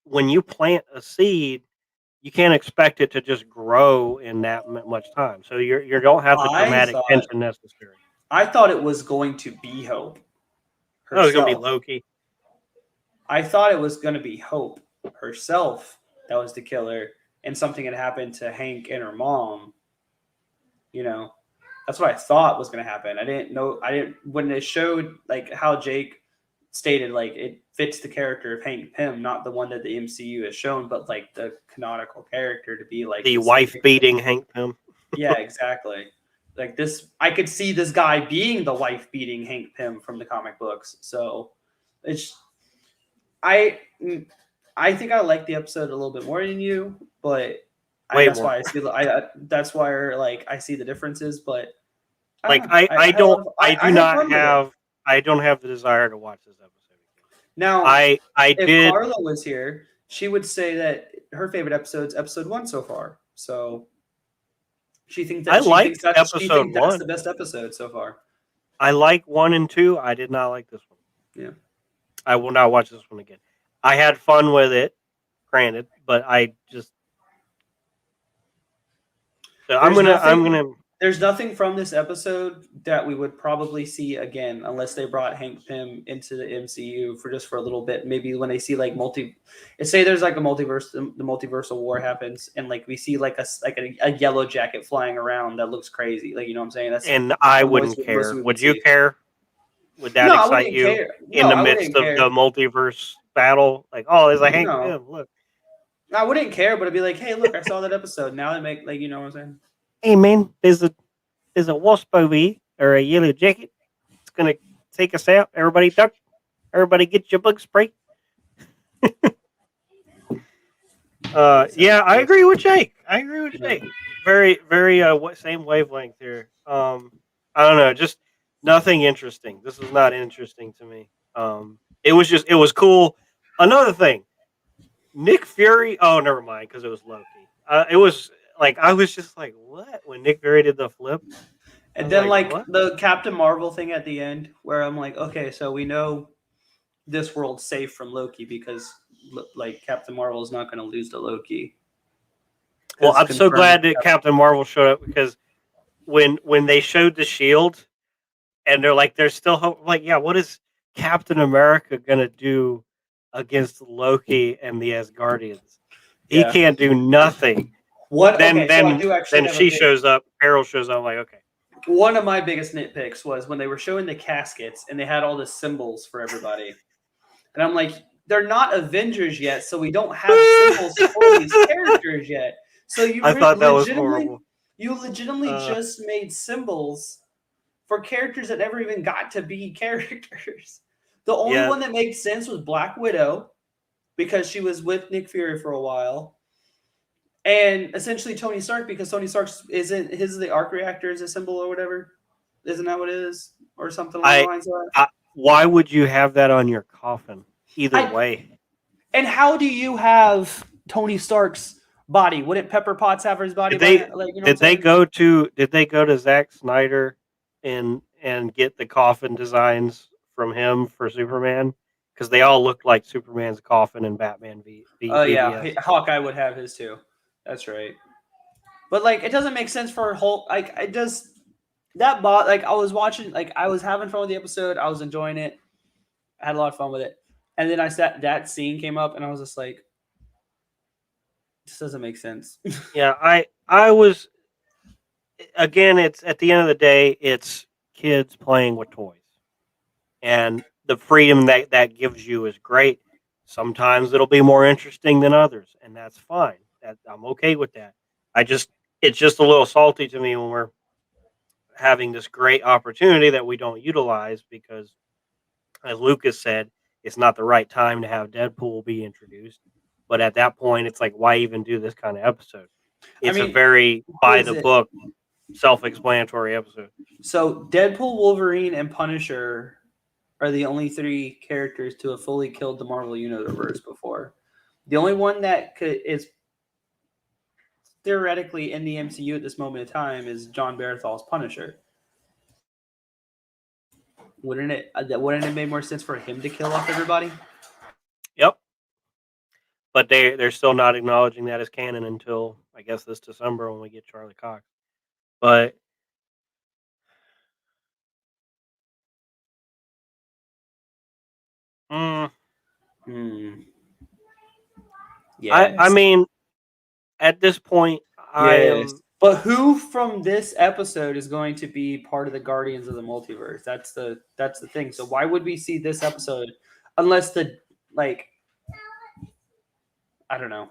when you plant a seed, you can't expect it to just grow in that much time. So you don't have the I dramatic thought tension necessary. I thought it was going to be Hope Oh, it's gonna be herself. Loki. I thought it was going to be Hope herself that was the killer, and something had happened to Hank and her mom. You know, that's what I thought was going to happen. I didn't know. I didn't when they showed like how Jake stated like it fits the character of Hank Pym, not the one that the MCU has shown, but like the canonical character to be like The this. wife beating Hank Pym. Yeah, exactly. Like this, I could see this guy being the wife beating Hank Pym from the comic books. So it's I I think I like the episode a little bit more than you, but Way that's more. why I see that's why like I see the differences. But I don't Like know. I I had a lot don't of I do I had not fun with it. have I don't have the desire to watch this episode again. Now, I if did. Carla was here, she would say that her favorite episode's episode 1 so far. So I liked she episode thinks that's one. the best episode so far. I like 1 and 2. I did not like this one. Yeah. I will not watch this one again. I had fun with it, granted, but I just so There's I'm nothing gonna there's nothing from this episode that we would probably see again unless they brought Hank Pym into the MCU for just for a little bit. Maybe when they see like say there's like a multiverse, the multiversal war happens, and like we see like a yellow jacket flying around that looks crazy. Like you know what I'm saying? That's and I the most wouldn't most care. we would Would you see. care? Would that No, I excite wouldn't you care. in No, the I midst wouldn't of care. the multiverse battle? Like, oh, there's a Hank No, Pym. Look, I wouldn't care, but I'd be like, hey, look, I saw that episode. Now they make like you know what I'm saying? hey man, there's a wasp over here or a yellow jacket. It's gonna take us out. Everybody duck. Everybody get your bug spray. Yeah, I agree with Jake. I agree with Yeah. Jake. Very, very same wavelength here. I don't know, just nothing interesting. This is not interesting to me. It was cool. Another thing, Nick Fury. Oh, never mind, because it was Loki. It was like I was just like, what when Nick Fury did the flip? I And was then like, like what? the Captain Marvel thing at the end, where I'm like, okay, so we know this world's safe from Loki because like Captain Marvel is not going to lose to Loki Well, because I'm so confirmed. glad that Captain Marvel showed up because when they showed the shield and they're like, "There's still hope." I'm like, yeah, what is Captain America gonna do against Loki and the Asgardians? He Yeah. can't do nothing. What? Then Okay, so I then do actually then have a she big. shows up. Carol shows up. I'm like, okay, One of my biggest nitpicks was when they were showing the caskets and they had all the symbols for everybody, and I'm like, they're not Avengers yet, so we don't have symbols for these characters yet. So I thought that was legitimately, horrible. you legitimately Uh, just made symbols for characters that never even got to be characters. The only yeah, one that made sense was Black Widow because she was with Nick Fury for a while, and essentially Tony Stark because Tony Stark's isn't his the arc reactor is a symbol or whatever. Isn't that what it is, or something along the I, lines of that? why would you have that on your coffin? Either I way, and how do you have Tony Stark's body? Wouldn't Pepper Potts have his body did by they now? Like you know what I'm did they saying? go to Zack Snyder and get the coffin designs from him for Superman? Because they all looked like Superman's coffin and Batman Oh yeah, BVS. Hawkeye would have his too. That's right. But like, it doesn't make sense for Hulk. Like, it just that bot. Like, I was watching. Like, I was having fun with the episode. I was enjoying it. I had a lot of fun with it. And then I sat. That scene came up, and I was just like, this doesn't make sense. Yeah, I was again. It's at the end of the day, it's kids playing with toys, and the freedom that gives you is great. Sometimes it'll be more interesting than others, and that's fine. That I'm okay with that. I just it's just a little salty to me when we're having this great opportunity that we don't utilize because, as Lucas said, it's not the right time to have Deadpool be introduced. But at that point, it's like, why even do this kind of episode? I It's a mean, very who by is the it? book, self explanatory episode. So Deadpool, Wolverine, and Punisher are the only three characters to have fully killed the Marvel Universe before. The only one that is theoretically in the MCU at this moment in time is John Berthal's Punisher. Wouldn't it make more sense for him to kill off everybody? Yep. But they're still not acknowledging that as canon until I guess this December when we get Charlie Cox. But mm, Hmm. I Yes. mean, at this point, I Yes. am But who from this episode is going to be part of the Guardians of the Multiverse? That's the thing. So why would we see this episode unless the like I don't know.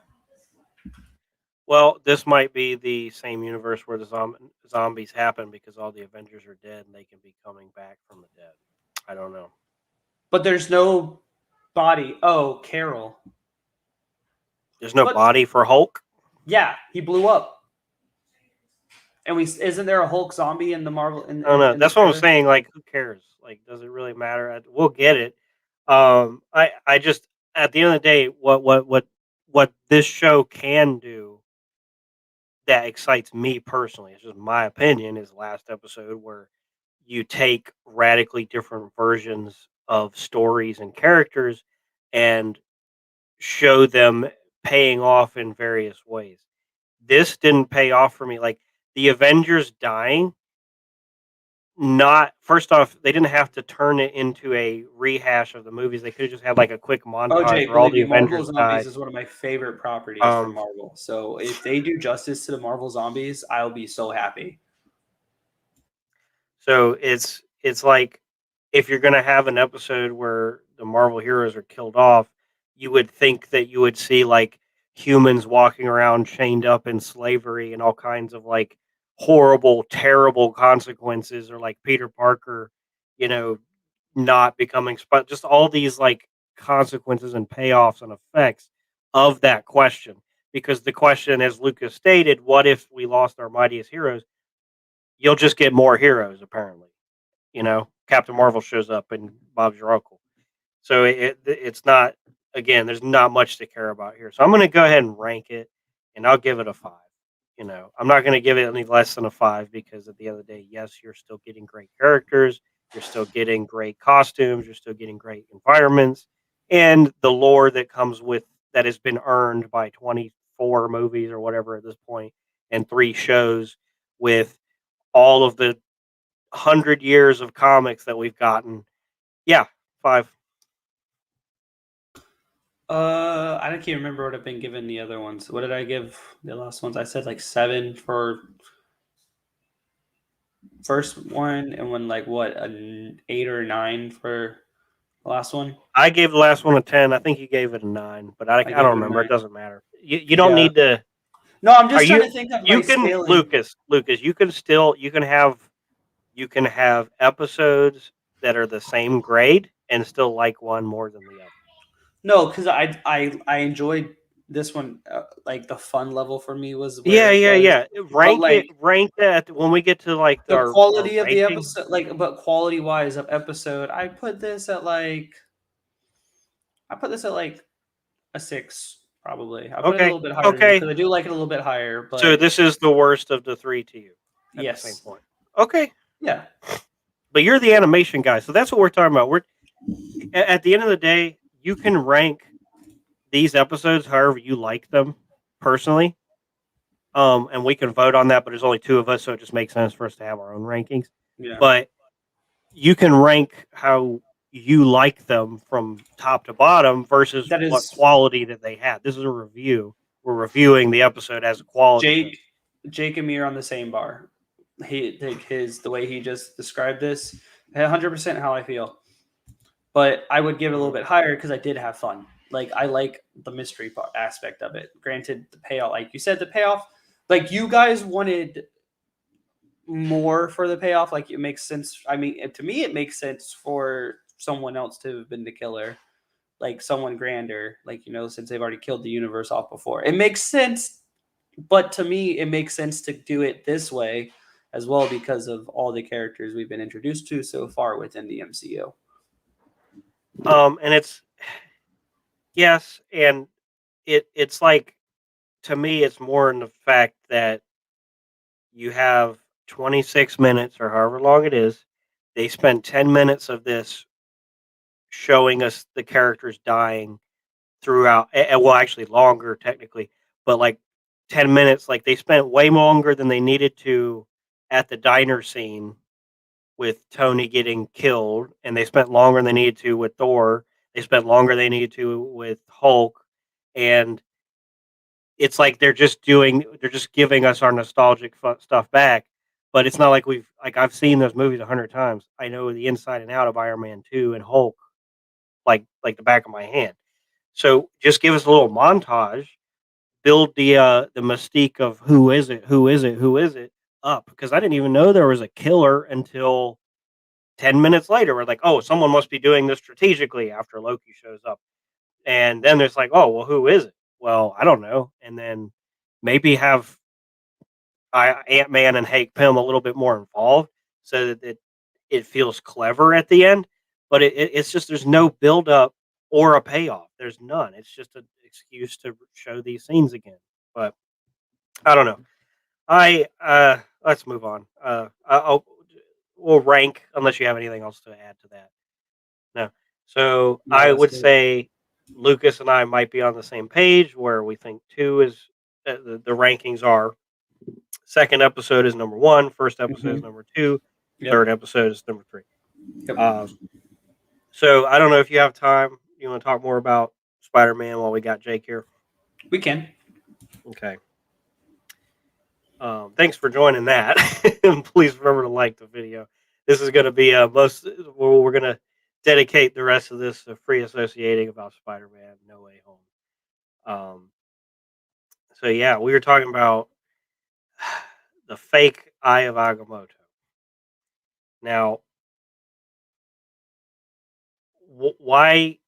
well. This might be the same universe where the zombies happen because all the Avengers are dead and they can be coming back from the dead. I don't know. But there's no body. Oh, Carol. There's no But body for Hulk. yeah, he blew up. And we isn't there a Hulk zombie in the Marvel I don't know. in the That's what I'm trailer? saying. Like, who cares? Like, does it really matter? We'll get it. I just at the end of the day, what this show can do that excites me personally, it's just my opinion, is last episode where you take radically different versions of stories and characters and show them paying off in various ways. This didn't pay off for me. Like the Avengers dying, not first off, they didn't have to turn it into a rehash of the movies. They could have just had like a quick Oh, montage Jay, where all believe the me, Marvel Avengers Zombies died. is one of my favorite properties from Um, Marvel. So if they do justice to the Marvel Zombies, I'll be so happy. so it's like if you're gonna have an episode where the Marvel heroes are killed off, you would think that you would see like humans walking around chained up in slavery and all kinds of like horrible, terrible consequences, or like Peter Parker, you know, not becoming just all these like consequences and payoffs and effects of that question. Because the question, as Lucas stated, what if we lost our mightiest heroes? You'll just get more heroes, apparently. Captain Marvel shows up and Bob's your uncle. So it's not, again, there's not much to care about here. So I'm going to go ahead and rank it, and I'll give it a 5. I'm not going to give it any less than a 5 because at the end of the day, yes, you're still getting great characters, you're still getting great costumes, you're still getting great environments, and the lore that comes with that has been earned by 24 movies or whatever at this point and 3 shows with all of the 100 years of comics that we've gotten. Yeah, 5. I don't can't remember what I've been given the other ones. What did I give the last ones? I said like 7 for first one, and when like what an 8 or 9 for the last one. I gave the last one a 10. I think you gave it a 9, but I I don't gave it a remember. It 9. doesn't matter. You don't Yeah. need to. No, I'm Are just trying you? to think of my You can scaling. Lucas. You can have episodes that are the same grade and still like one more than the other. No, because I enjoyed this one. Like the fun level for me was Yeah, where it yeah, was, yeah. but like Rank that when we get to like the our quality of the ranking. episode, like but quality wise of episode, I put this at like a 6 probably. I put it a Okay, little bit higher than you okay. because I do like it a little bit higher, So but this is the worst of the 3 to you at the same yes, point. Okay, yeah, but you're the animation guy, so that's what we're talking about. We're at the end of the day, you can rank these episodes however you like them personally. And we can vote on that, but there's only 2 of us, so it just makes sense for us to have our own rankings. yeah. But you can rank how you like them from top to bottom versus That what is quality that they had. This is a review. We're reviewing the episode as a quality goes. Jake, Jake and me are on the same bar. He like his the way he just described this, 100% how I feel. But I would give it a little bit higher because I did have fun. Like I like the mystery aspect of it. Granted, the payoff, like you said, the payoff, like you guys wanted more for the payoff. Like it makes sense. I mean, to me, it makes sense for someone else to have been the killer, like someone grander, like since they've already killed the universe off before. It makes sense, but to me, it makes sense to do it this way as well because of all the characters we've been introduced to so far within the MCU. And it's yes, and it's like to me, it's more in the fact that you have 26 minutes or however long it is. They spend 10 minutes of this showing us the characters dying throughout. Well, actually, longer technically, but like 10 minutes. Like they spent way longer than they needed to at the diner scene with Tony getting killed, and they spent longer than they needed to with Thor. They spent longer than they needed to with Hulk, and it's like they're just giving us our nostalgic stuff back. But it's not like I've seen those movies 100 times. I know the inside and out of Iron Man 2 and Hulk like the back of my hand. So just give us a little montage, build the mystique of who is it up, because I didn't even know there was a killer until 10 minutes later. We're like, oh, someone must be doing this strategically after Loki shows up. And then there's like, oh, well, who is it? Well, I don't know. And then maybe have Ant Man and Hank Pym a little bit more involved so that it feels clever at the end. But it's just there's no build up or a payoff. There's none. It's just an excuse to show these scenes again. But I don't know. I let's move on. We'll rank unless you have anything else to add to that. No. So No, I that's would good. say Lucas and I might be on the same page where we think 2 is the rankings are second episode is number 1, first episode is Hmm. number 2, Yep. third episode is number 3. Yep. So I don't know if you have time. You want to talk more about Spider-Man while we got Jake here? We can. Okay. Thanks for joining that. And please remember to like the video. This is going to be we're going to dedicate the rest of this to free associating about Spider-Man No Way Home. So yeah, we were talking about the fake Eye of Agamotto. Now, why,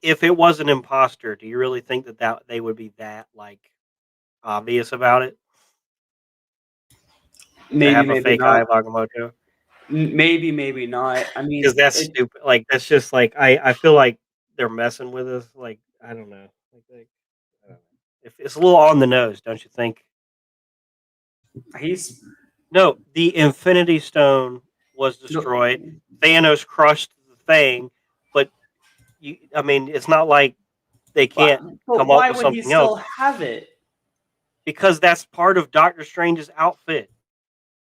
if it was an imposter, do you really think that they would be that like obvious about it to Maybe, have a maybe fake Eye not. of Agamotto? Maybe, maybe not. I Because mean, that's stupid. Like that's just like I feel like they're messing with us. Like I don't know. I don't know. If it's a little on the nose, don't you think? he's No, the Infinity Stone was no. destroyed. Thanos crushed the thing, but I mean, it's not like they But can't come up why with would he something else still have it? because that's part of Doctor Strange's outfit.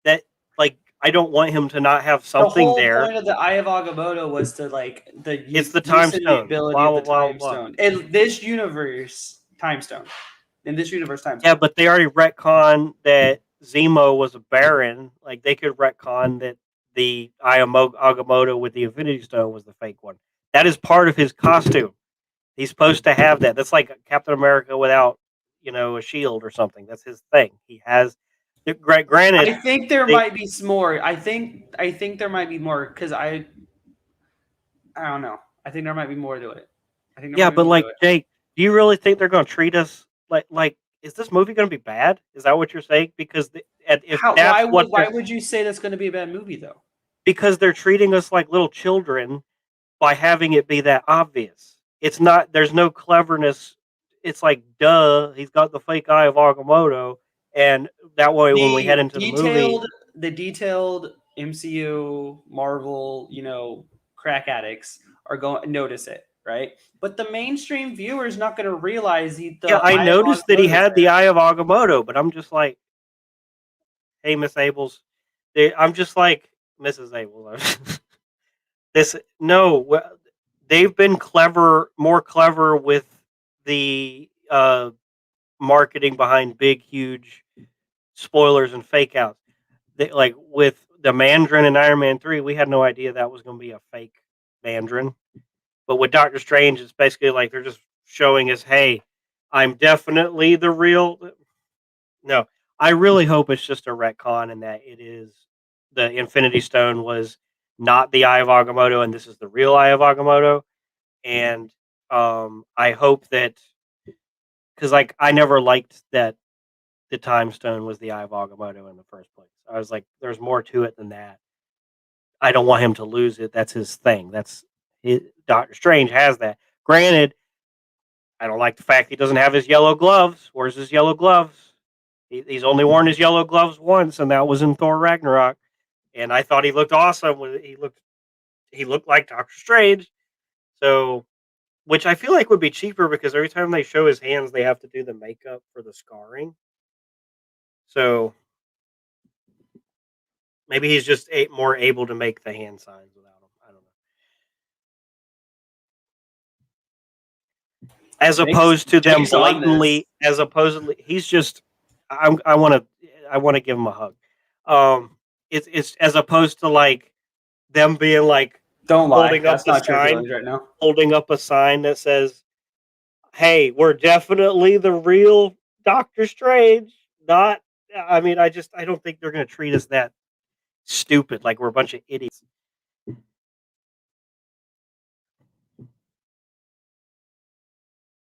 That like I don't want him to not have The something whole there. point of the Eye of Agamotto was to like It's the time loosen the stone. ability Blah of blah the blah time blah. stone. In this universe, time stone. In this universe, time Yeah, stone. but they already retconned that Zemo was a Baron. Like they could retcon that the Agamotto with the Infinity Stone was the fake one. That is part of his costume. He's supposed to have that. That's like Captain America without, a shield or something. That's his thing. He has. Granted, I think there they, might be some more. I think there might be more because I don't know. I think there might be more to it. I think there yeah, might be but more to like it. Jake, do you really think they're going to treat us like? Is this movie going to be bad? Is that what you're saying? Because if How? that's what Why would you say that's going to be a bad movie though? because they're treating us like little children by having it be that obvious. It's not. There's no cleverness. It's like, duh, he's got the fake eye of Agamotto, and that way, when we head The into the movie, detailed MCU Marvel, crack addicts are going to notice it, right? But the mainstream viewer is not going to realize yeah, the I Eye of noticed that he Agamotto is had the there. eye of Agamotto, but I'm just like, hey, Miss Abels, I'm just like Mrs. Abels. this no, they've been more clever with the marketing behind big, huge spoilers and fake outs. Like with the Mandarin in Iron Man 3, we had no idea that was going to be a fake Mandarin. But with Doctor Strange, it's basically like they're just showing us, hey, I'm definitely the real. No, I really hope it's just a retcon and that it is the Infinity Stone was not the Eye of Agamotto and this is the real Eye of Agamotto. And I hope that because like I never liked that the Time Stone was the Eye of Agamotto in the first place. I was like, there's more to it than that. I don't want him to lose it. That's his thing. Doctor Strange has that. Granted, I don't like the fact he doesn't have his yellow gloves. Where's his yellow gloves? He's only worn his yellow gloves once, and that was in Thor Ragnarok. And I thought he looked awesome. He looked like Doctor Strange. So, which I feel like would be cheaper because every time they show his hands, they have to do the makeup for the scarring. So maybe he's just more able to make the hand signs without them. I don't know. As opposed to them Jake's on this. he's just. I want to give him a hug. Um, it's as opposed to like them being like Don't lie. holding up That's a not your sign, feelings right now. that says, "Hey, we're definitely the real Doctor Strange." Not, I mean, I don't think they're going to treat us that stupid, like we're a bunch of idiots.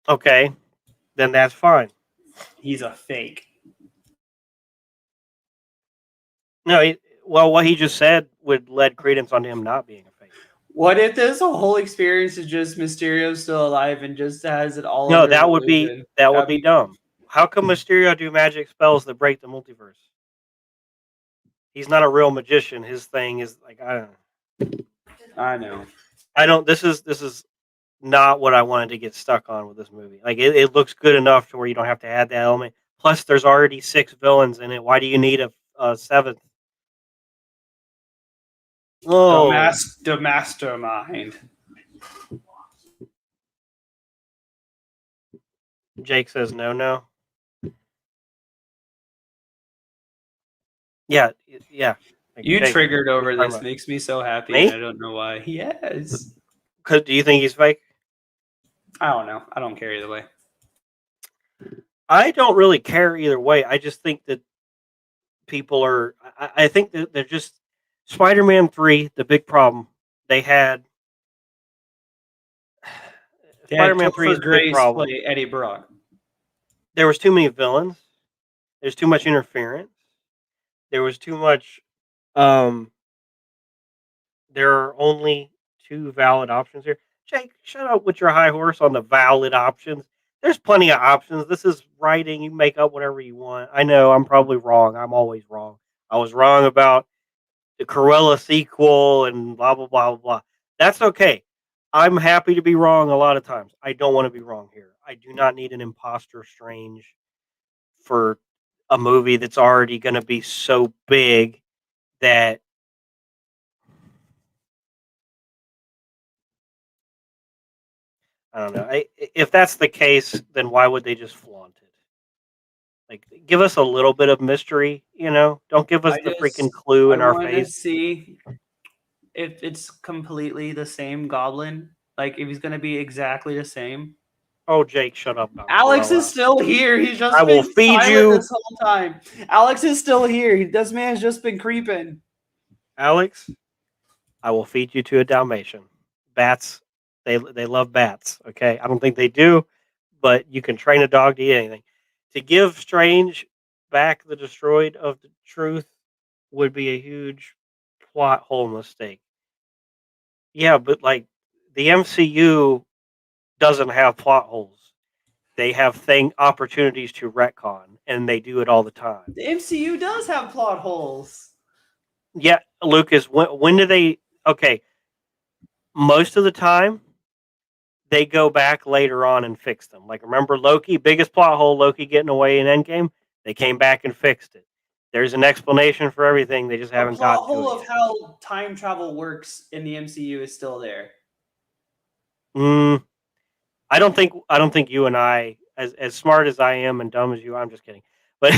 Okay, then that's fine. He's a fake. No, well, what he just said would lead credence on him not being a fake. What if this whole experience is just Mysterio still alive and just has it all No, under an that would be illusion? that would That'd be be. dumb. How come Mysterio do magic spells that break the multiverse? He's not a real magician. His thing is like I don't know. I know. I don't. This is not what I wanted to get stuck on with this movie. Like it looks good enough to where you don't have to add that element. Plus, there's already 6 villains in it. Why do you need a seventh? Oh, The mastermind. Jake says no, no. Yeah, yeah. Like, You Jake, triggered what are you over talking this about? makes me so happy, and Me? I don't know why. Yes. Cause do you think he's fake? I don't know. I don't care either way. I don't really care either way. I just think that people are. I think that they're just Spider-Man 3. The big problem they had. They had Spider-Man 3 is Topher the big Grace problem. play Eddie Brock. There was too many villains. There's too much interference. There was too much. Um, there are only 2 valid options here. Jake, shut up with your high horse on the valid options. There's plenty of options. This is writing. You make up whatever you want. I know I'm probably wrong. I'm always wrong. I was wrong about the Cruella sequel and blah blah blah blah blah. That's okay. I'm happy to be wrong a lot of times. I don't want to be wrong here. I do not need an imposter Strange for a movie that's already going to be so big that I don't know. If that's the case, then why would they just flaunt it? Like, give us a little bit of mystery, you know? Don't give us I the freaking just clue I in our want to face. see if it's completely the same goblin. Like if he's gonna be exactly the same. Oh, Jake, shut up about Alex is Cruella. still here. He's I just will been feed silent you, this whole time. Alex is still here. This man's just been creeping. Alex. I will feed you to a Dalmatian. Bats, they love bats. Okay, I don't think they do, but you can train a dog to eat anything. To give Strange back the destroyed of the truth would be a huge plot hole mistake. Yeah, but like the MCU doesn't have plot holes. They have thing opportunities to retcon, and they do it all the time. The MCU does have plot holes. Yeah, Lucas, when do they? Okay, most of the time they go back later on and fix them. Like remember Loki, biggest plot hole, Loki getting away in Endgame. They came back and fixed it. There's an explanation for everything. They just The haven't plot got to hole it of yet. how time travel works in the MCU is still there. Mm, I don't think you and I, as smart as I am and dumb as you, I'm just kidding. But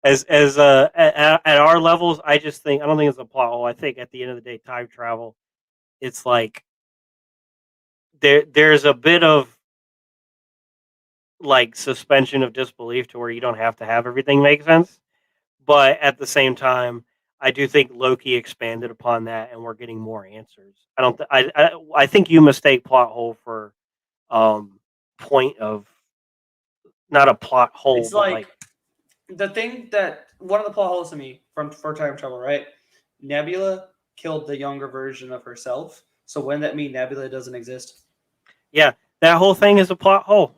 at our levels, I don't think it's a plot hole. I think at the end of the day, time travel, it's like there's a bit of like suspension of disbelief to where you don't have to have everything make sense. But at the same time, I do think Loki expanded upon that, and we're getting more answers. I don't. I think you mistake plot hole for um point of not a plot hole, It's but like like the thing that one of the plot holes to me from for time travel, right? Nebula killed the younger version of herself. So when that mean Nebula doesn't exist? yeah, that whole thing is a plot hole.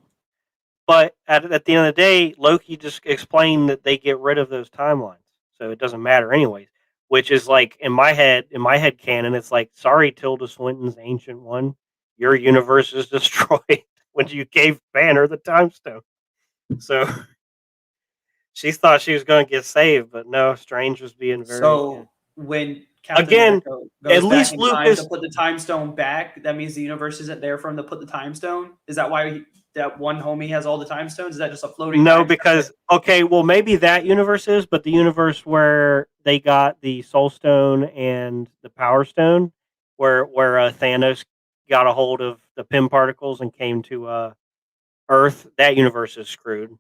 But at the end of the day, Loki just explained that they get rid of those timelines, so it doesn't matter anyways. Which is like in my head canon, it's like, sorry, Tilda Swinton's Ancient One, your universe is destroyed when you gave Banner the time stone. So she thought she was going to get saved, but no, Strange was being very So when Captain again. America At goes back least in time to Lucas, put the time stone back, that means the universe isn't there for him to put the time stone. Is that why that one homie has all the time stones? Is that just a floating no, time stone? because okay, well maybe that universe is, but the universe where they got the Soul Stone and the Power Stone, where Thanos got a hold of the Pym particles and came to Earth, that universe is screwed.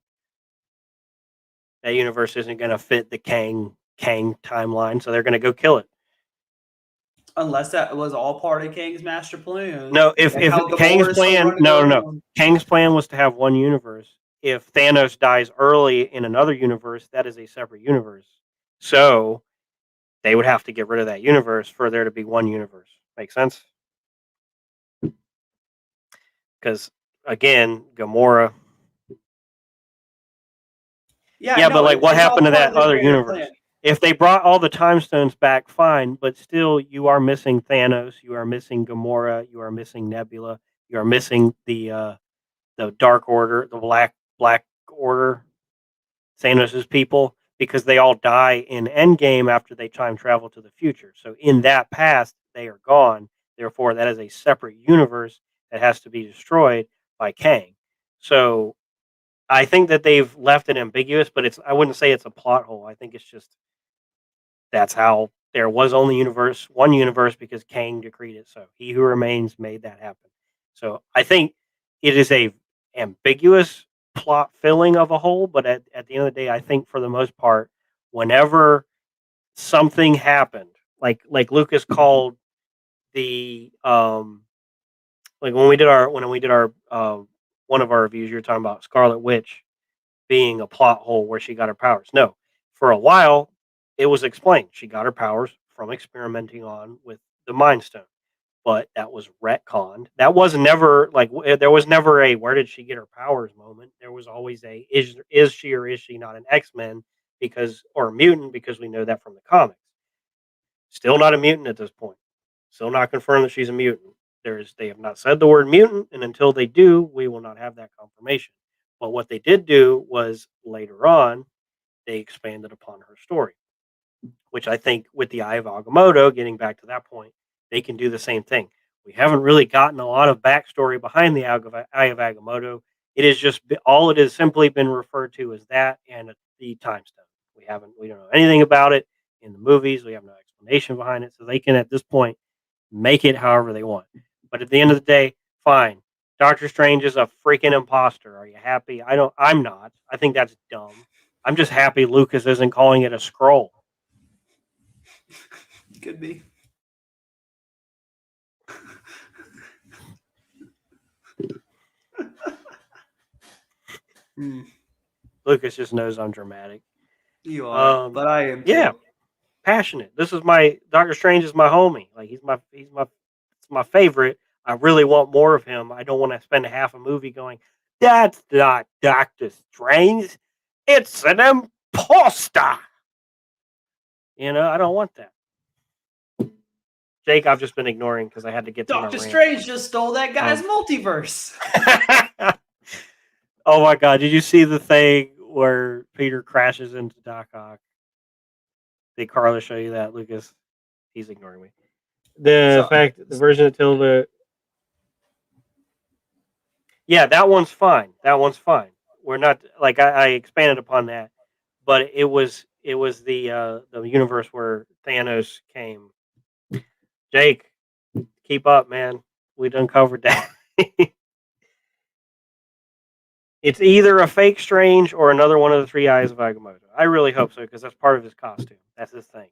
That universe isn't going to fit the Kang timeline, so they're going to go kill it. Unless that was all part of Kang's master plan, No, if and if how Kang's Gamora is still plan, running no, around. Kang's plan was to have one universe. If Thanos dies early in another universe, that is a separate universe. So they would have to get rid of that universe for there to be one universe. Make sense? Because again, Gamora. Yeah, Yeah, but no, like, what it's all happened to part that of their other greater plan. universe? If they brought all the time stones back, fine, but still, you are missing Thanos. You are missing Gamora. You are missing Nebula. You are missing the Dark Order, the Black Order, Thanos's people, because they all die in Endgame after they time travel to the future. So in that past, they are gone. Therefore, that is a separate universe that has to be destroyed by Kang. So I think that they've left it ambiguous, but I wouldn't say it's a plot hole. I think it's just that's how there was only one universe because Kang decreed it. So he who remains made that happen. So I think it is a ambiguous plot filling of a whole, but at the end of the day, I think for the most part, whenever something happened, like Lucas called the like when we did our one of our reviews, you were talking about Scarlet Witch being a plot hole where she got her powers. No, for a while, it was explained. She got her powers from experimenting on with the Mind Stone, but that was retconned. That was never like there was never a where did she get her powers moment. There was always a is she or is she not an X Men because or a mutant because we know that from the comics. Still not a mutant at this point. Still not confirmed that she's a mutant. They have not said the word mutant, and until they do, we will not have that confirmation. But what they did do was later on, they expanded upon her story, which I think with the Eye of Agamotto, getting back to that point, they can do the same thing. We haven't really gotten a lot of backstory behind the Eye of Agamotto. It is just all it has simply been referred to as that and the time stone. We don't know anything about it in the movies. We have no explanation behind it, so they can at this point make it however they want. But at the end of the day, fine. Doctor Strange is a freaking imposter. Are you happy? I'm not. I think that's dumb. I'm just happy Lucas isn't calling it a scroll. Could be. Lucas just knows I'm dramatic. You are, but I am too. Yeah, passionate. This is my Doctor Strange is my homie. Like it's my favorite. I really want more of him. I don't want to spend half a movie going, that's not Doctor Strange. It's an imposter. I don't want that. Jake, I've just been ignoring because I had to get to Doctor Strange just stole that guy's multiverse. Oh my god! Did you see the thing where Peter crashes into Doc Ock? Did Carla show you that, Lucas? He's ignoring me. The version of Tilda. Yeah, that one's fine. We're not like I expanded upon that, but it was the universe where Thanos came. Jake, keep up, man. We done covered that. It's either a fake Strange or another one of the three eyes of Agamotto. I really hope so because that's part of his costume. That's his thing.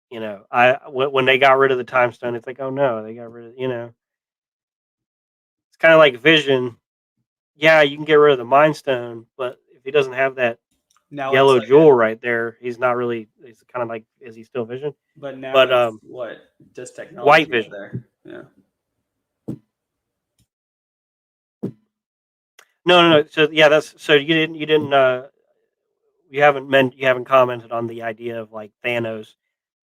When they got rid of the time stone, it's like, oh no, they got rid of. It's kind of like Vision. Yeah, you can get rid of the Mind Stone, but if he doesn't have that yellow jewel right there, he's not really. He's kind of like, is he still Vision? But now, what does technology white Vision there? Yeah. No. So yeah, you haven't commented on the idea of like Thanos,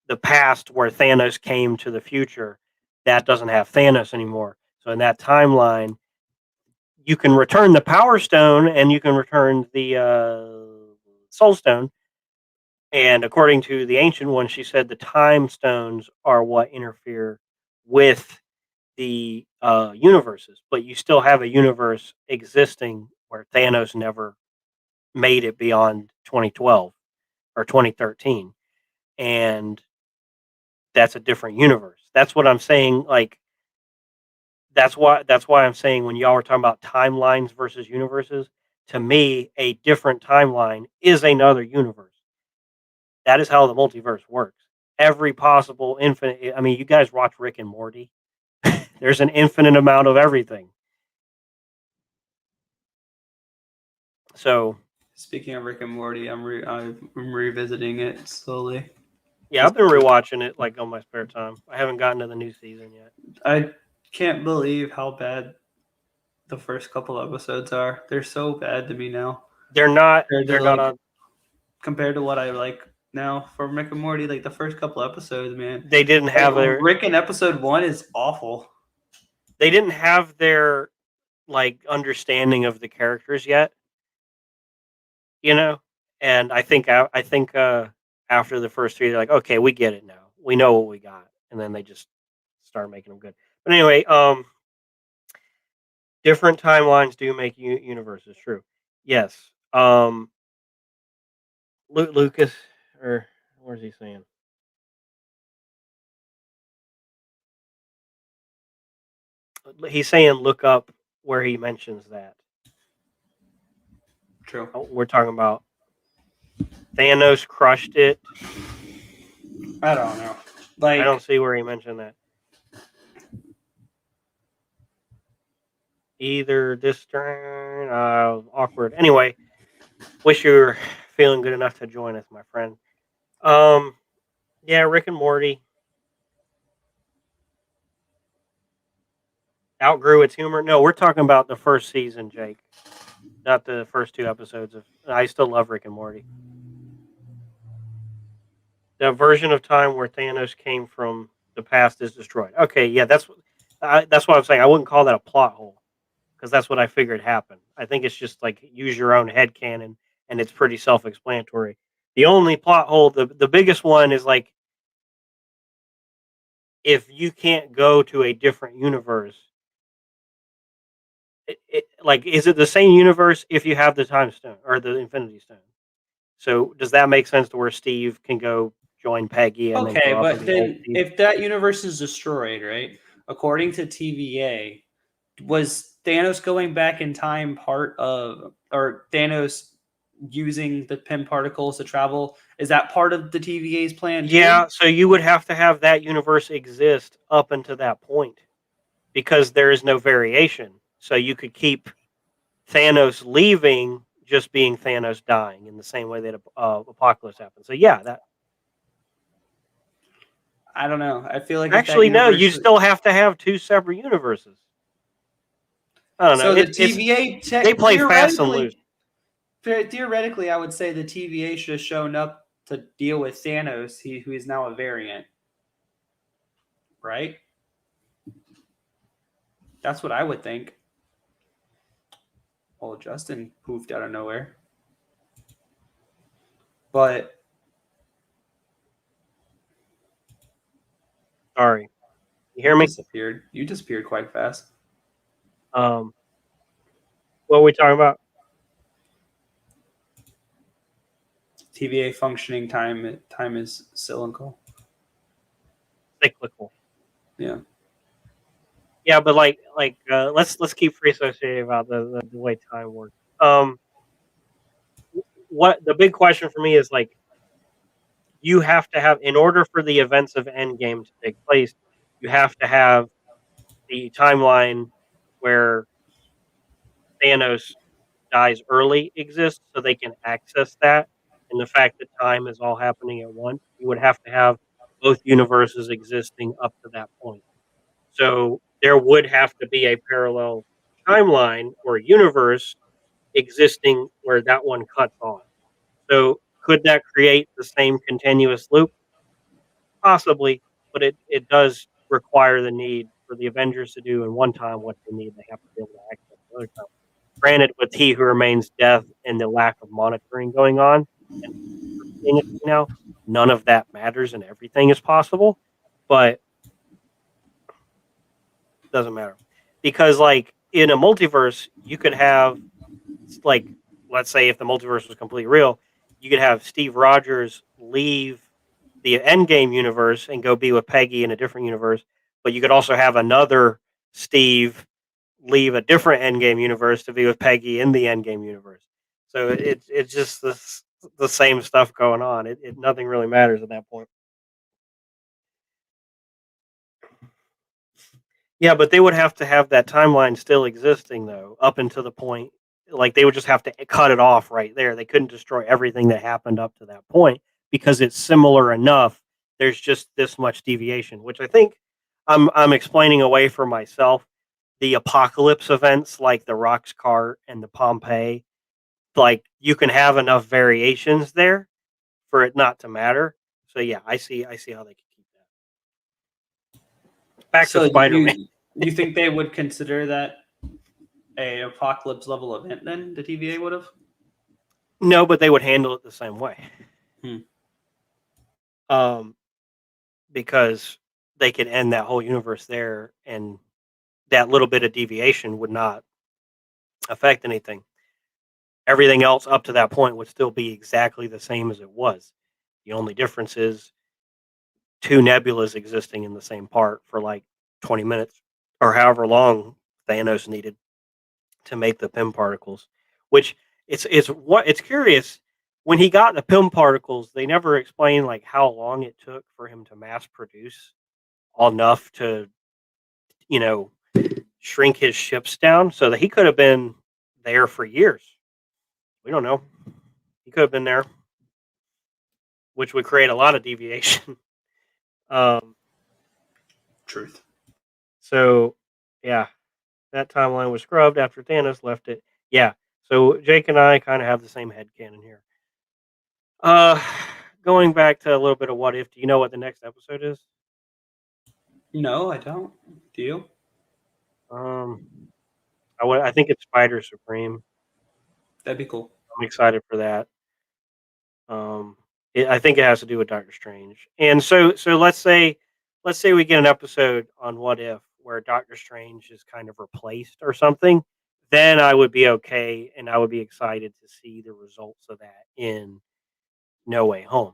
the past where Thanos came to the future, that doesn't have Thanos anymore. So in that timeline, you can return the Power Stone and you can return the Soul Stone. And according to the Ancient One, she said the Time Stones are what interfere with the universes, but you still have a universe existing where Thanos never made it beyond 2012 or 2013, and that's a different universe. That's what I'm saying. Like that's why I'm saying when y'all were talking about timelines versus universes, to me, a different timeline is another universe. That is how the multiverse works. Every possible infinite. I mean, you guys watch Rick and Morty. There's an infinite amount of everything. So, speaking of Rick and Morty, I'm revisiting it slowly. Yeah, I've been rewatching it like on my spare time. I haven't gotten to the new season yet. I can't believe how bad the first couple episodes are. They're so bad to me now. They're not on compared to what I like now for Rick and Morty. Like the first couple episodes, man. They didn't have their Rick in episode 1 is awful. They didn't have their like understanding of the characters yet. And I think after the first three, they're like, okay, we get it now. We know what we got, and then they just start making them good. But anyway, different timelines do make universes. True. Yes. Lucas, or where's he saying? He's saying look up where he mentions that. True. We're talking about Thanos crushed it. I don't know. I don't see where he mentioned that. Either this turn, awkward. Anyway, wish you were feeling good enough to join us, my friend. Yeah, Rick and Morty outgrew its humor. No, we're talking about the first season, Jake, not the first 2 episodes of. I still love Rick and Morty. The version of time where Thanos came from the past is destroyed. Okay, yeah, that's what I'm saying. I wouldn't call that a plot hole because that's what I figured happened. I think it's just like use your own head canon, and it's pretty self-explanatory. The only plot hole, the biggest one, is like if you can't go to a different universe, like, is it the same universe if you have the time stone or the Infinity Stone? So does that make sense to where Steve can go join Peggy and then Okay, grow up and but be old then Steve? if that universe is destroyed, right? According to TVA, was Thanos going back in time part of, or Thanos using the Pym particles to travel? Is that part of the TVA's plan Yeah, too? so you would have to have that universe exist up until that point because there is no variation. So you could keep Thanos leaving just being Thanos dying in the same way that Apocalypse happened. So yeah, that I don't know. I feel like if that actually no, you universe, still have to have two separate universes. I don't know. so the It's TVA they play fast and loose. theoretically, I would say the TVA should have shown up to deal with Thanos, who is now a variant, right? That's what I would think. Well, Justin poofed out of nowhere, but Sorry, you hear you me? disappeared. You disappeared quite fast. Um, what are we talking about? TVA functioning time is cyclical. Cyclical. Yeah. Yeah, but let's keep free associating about the way time works. What the big question for me is like you have to have in order for the events of Endgame to take place, you have to have the timeline where Thanos dies early exists so they can access that. And the fact that time is all happening at once, you would have to have both universes existing up to that point. So there would have to be a parallel timeline or universe existing where that one cuts off. So could that create the same continuous loop? Possibly, but it does require the need for the Avengers to do in one time what they need. They have to be able to access the other time. Granted, with He Who Remains Death and the lack of monitoring going on, and we're seeing it now, none of that matters and everything is possible, but it doesn't matter. Because like in a multiverse, you could have like let's say if the multiverse was completely real, you could have Steve Rogers leave the Endgame universe and go be with Peggy in a different universe, but you could also have another Steve leave a different Endgame universe to be with Peggy in the Endgame universe. So it's just the same stuff going on. It nothing really matters at that point. Yeah, but they would have to have that timeline still existing though, up until the point like they would just have to cut it off right there. They couldn't destroy everything that happened up to that point because it's similar enough. There's just this much deviation, which I think I'm explaining away from myself. The apocalypse events like the Rocks cart and the Pompeii, like you can have enough variations there for it not to matter. So yeah, I see how they could keep that. Back to So Spider Man. you think they would consider that a apocalypse level event? Then the TVA would have. No, but they would handle it the same way. Hmm. Um, because they could end that whole universe there, and that little bit of deviation would not affect anything. Everything else up to that point would still be exactly the same as it was. The only difference is two nebulas existing in the same part for like 20 minutes or however long Thanos needed to make the Pym particles. Which it's curious when he got the Pym particles, they never explained like how long it took for him to mass produce enough to you know shrink his ships down so that he could have been there for years. We don't know. He could have been there, which would create a lot of deviation. um, Truth. so yeah, that timeline was scrubbed after Thanos left it. Yeah. So Jake and I kind of have the same headcanon here. Uh going back to a little bit of what if, do you know what the next episode is? No, I don't. Do you? Um I think it's Spider Supreme. That'd be cool. I'm excited for that. Um I think it has to do with Doctor Strange. And so let's say let's say we get an episode on What If where Doctor Strange is kind of replaced or something, then I would be okay and I would be excited to see the results of that in No Way Home.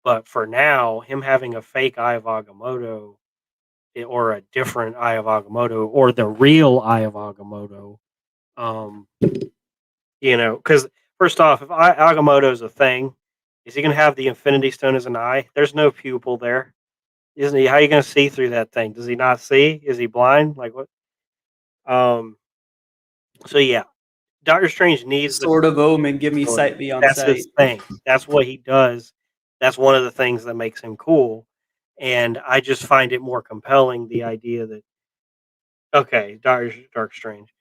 But for now, him having a fake Eye of Agamotto or a different Eye of Agamotto or the real Eye of Agamotto, um, because first off, if Agamotto is a thing, is he going to have the Infinity Stone as an eye? There's no pupil there, isn't he? How are you going to see through that thing? Does he not see? Is he blind? Like what? Um. So yeah, Doctor Strange The needs the Sword of Omen, give me ability. sight beyond That's his sight. thing. That's what he does. That's one of the things that makes him cool. And I just find it more compelling the idea that okay, Dark Strange.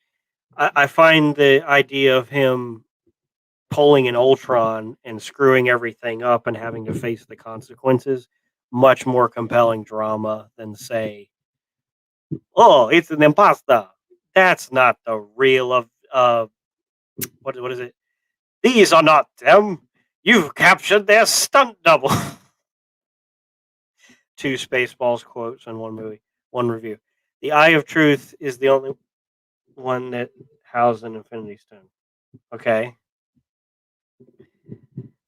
I find the idea of him pulling an Ultron and screwing everything up and having to face the consequences much more compelling drama than say, oh, it's an imposter. That's not the real of what is it? These are not them. You've captured their stunt double. Two Spaceballs quotes in one movie, one review. The Eye of Truth is the only one that housed an Infinity Stone. Okay.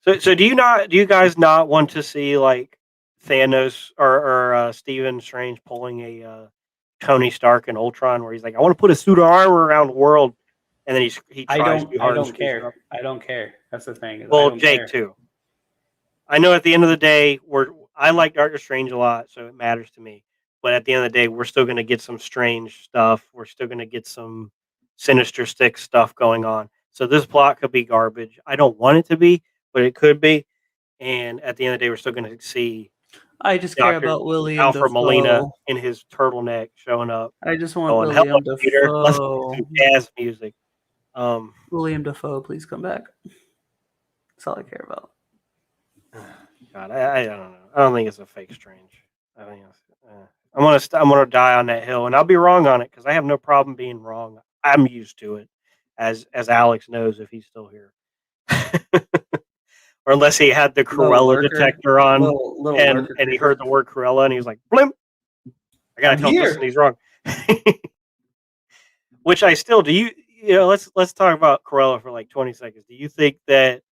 So do you guys not want to see like Thanos or Stephen Strange pulling a Tony Stark and Ultron where he's like, I want to put a suit of armor around the world, and then he tries too I hard and don't screws it care. up. I don't care. That's the thing. Is I Well, don't Jake care. too. I know at the end of the day, I like Doctor Strange a lot, so it matters to me. But at the end of the day, we're still going to get some strange stuff. We're still going to get some Sinister Stick stuff going on. So this plot could be garbage. I don't want it to be, but it could be. And at the end of the day, we're still going to see I just care Doctor about William Alfred Molina Dafoe. in his turtleneck showing up, I just want going, "Hello, William Peter. Let's play Dafoe. some jazz music." William Dafoe, please come back. That's all I care about. God, I don't know. I don't think it's a fake Strange. I think it's, I'm gonna die on that hill, and I'll be wrong on it because I have no problem being wrong. I'm used to it, as Alex knows if he's still here, or unless he had the Little Cruella lurker. detector on, Little lurker and he creeper. heard the word Cruella, and he was like, "Blimp! I gotta I'm tell Dustin here. he's wrong." Which I still do. Let's talk about Cruella for like 20 seconds. Do you think that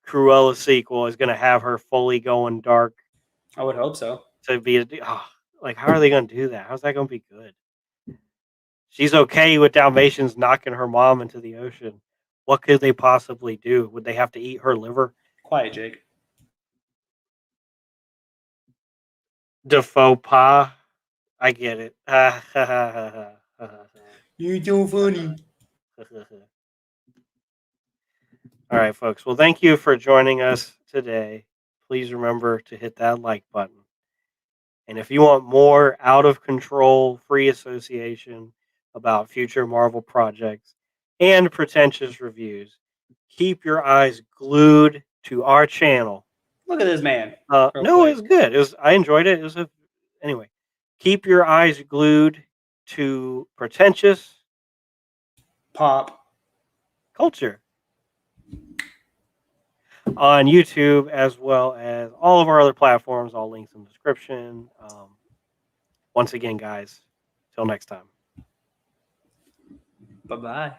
Cruella sequel is gonna have her fully going dark I would hope so. to be like how are they going to do that? How's that going to be good? She's okay with Dalmatians knocking her mom into the ocean. What could they possibly do? Would they have to eat her liver? Quiet, Jake. Defoe pa, I get it. You're so funny. All right, folks. Well, thank you for joining us today. Please remember to hit that like button. And if you want more out of control free association about future Marvel projects and pretentious reviews, keep your eyes glued to our channel. Look at this man. Real No, it quick. was good. I enjoyed it. Anyway. Keep your eyes glued to pretentious Pop culture on YouTube as well as all of our other platforms. All links in the description. Once again, guys, till next time. Bye bye.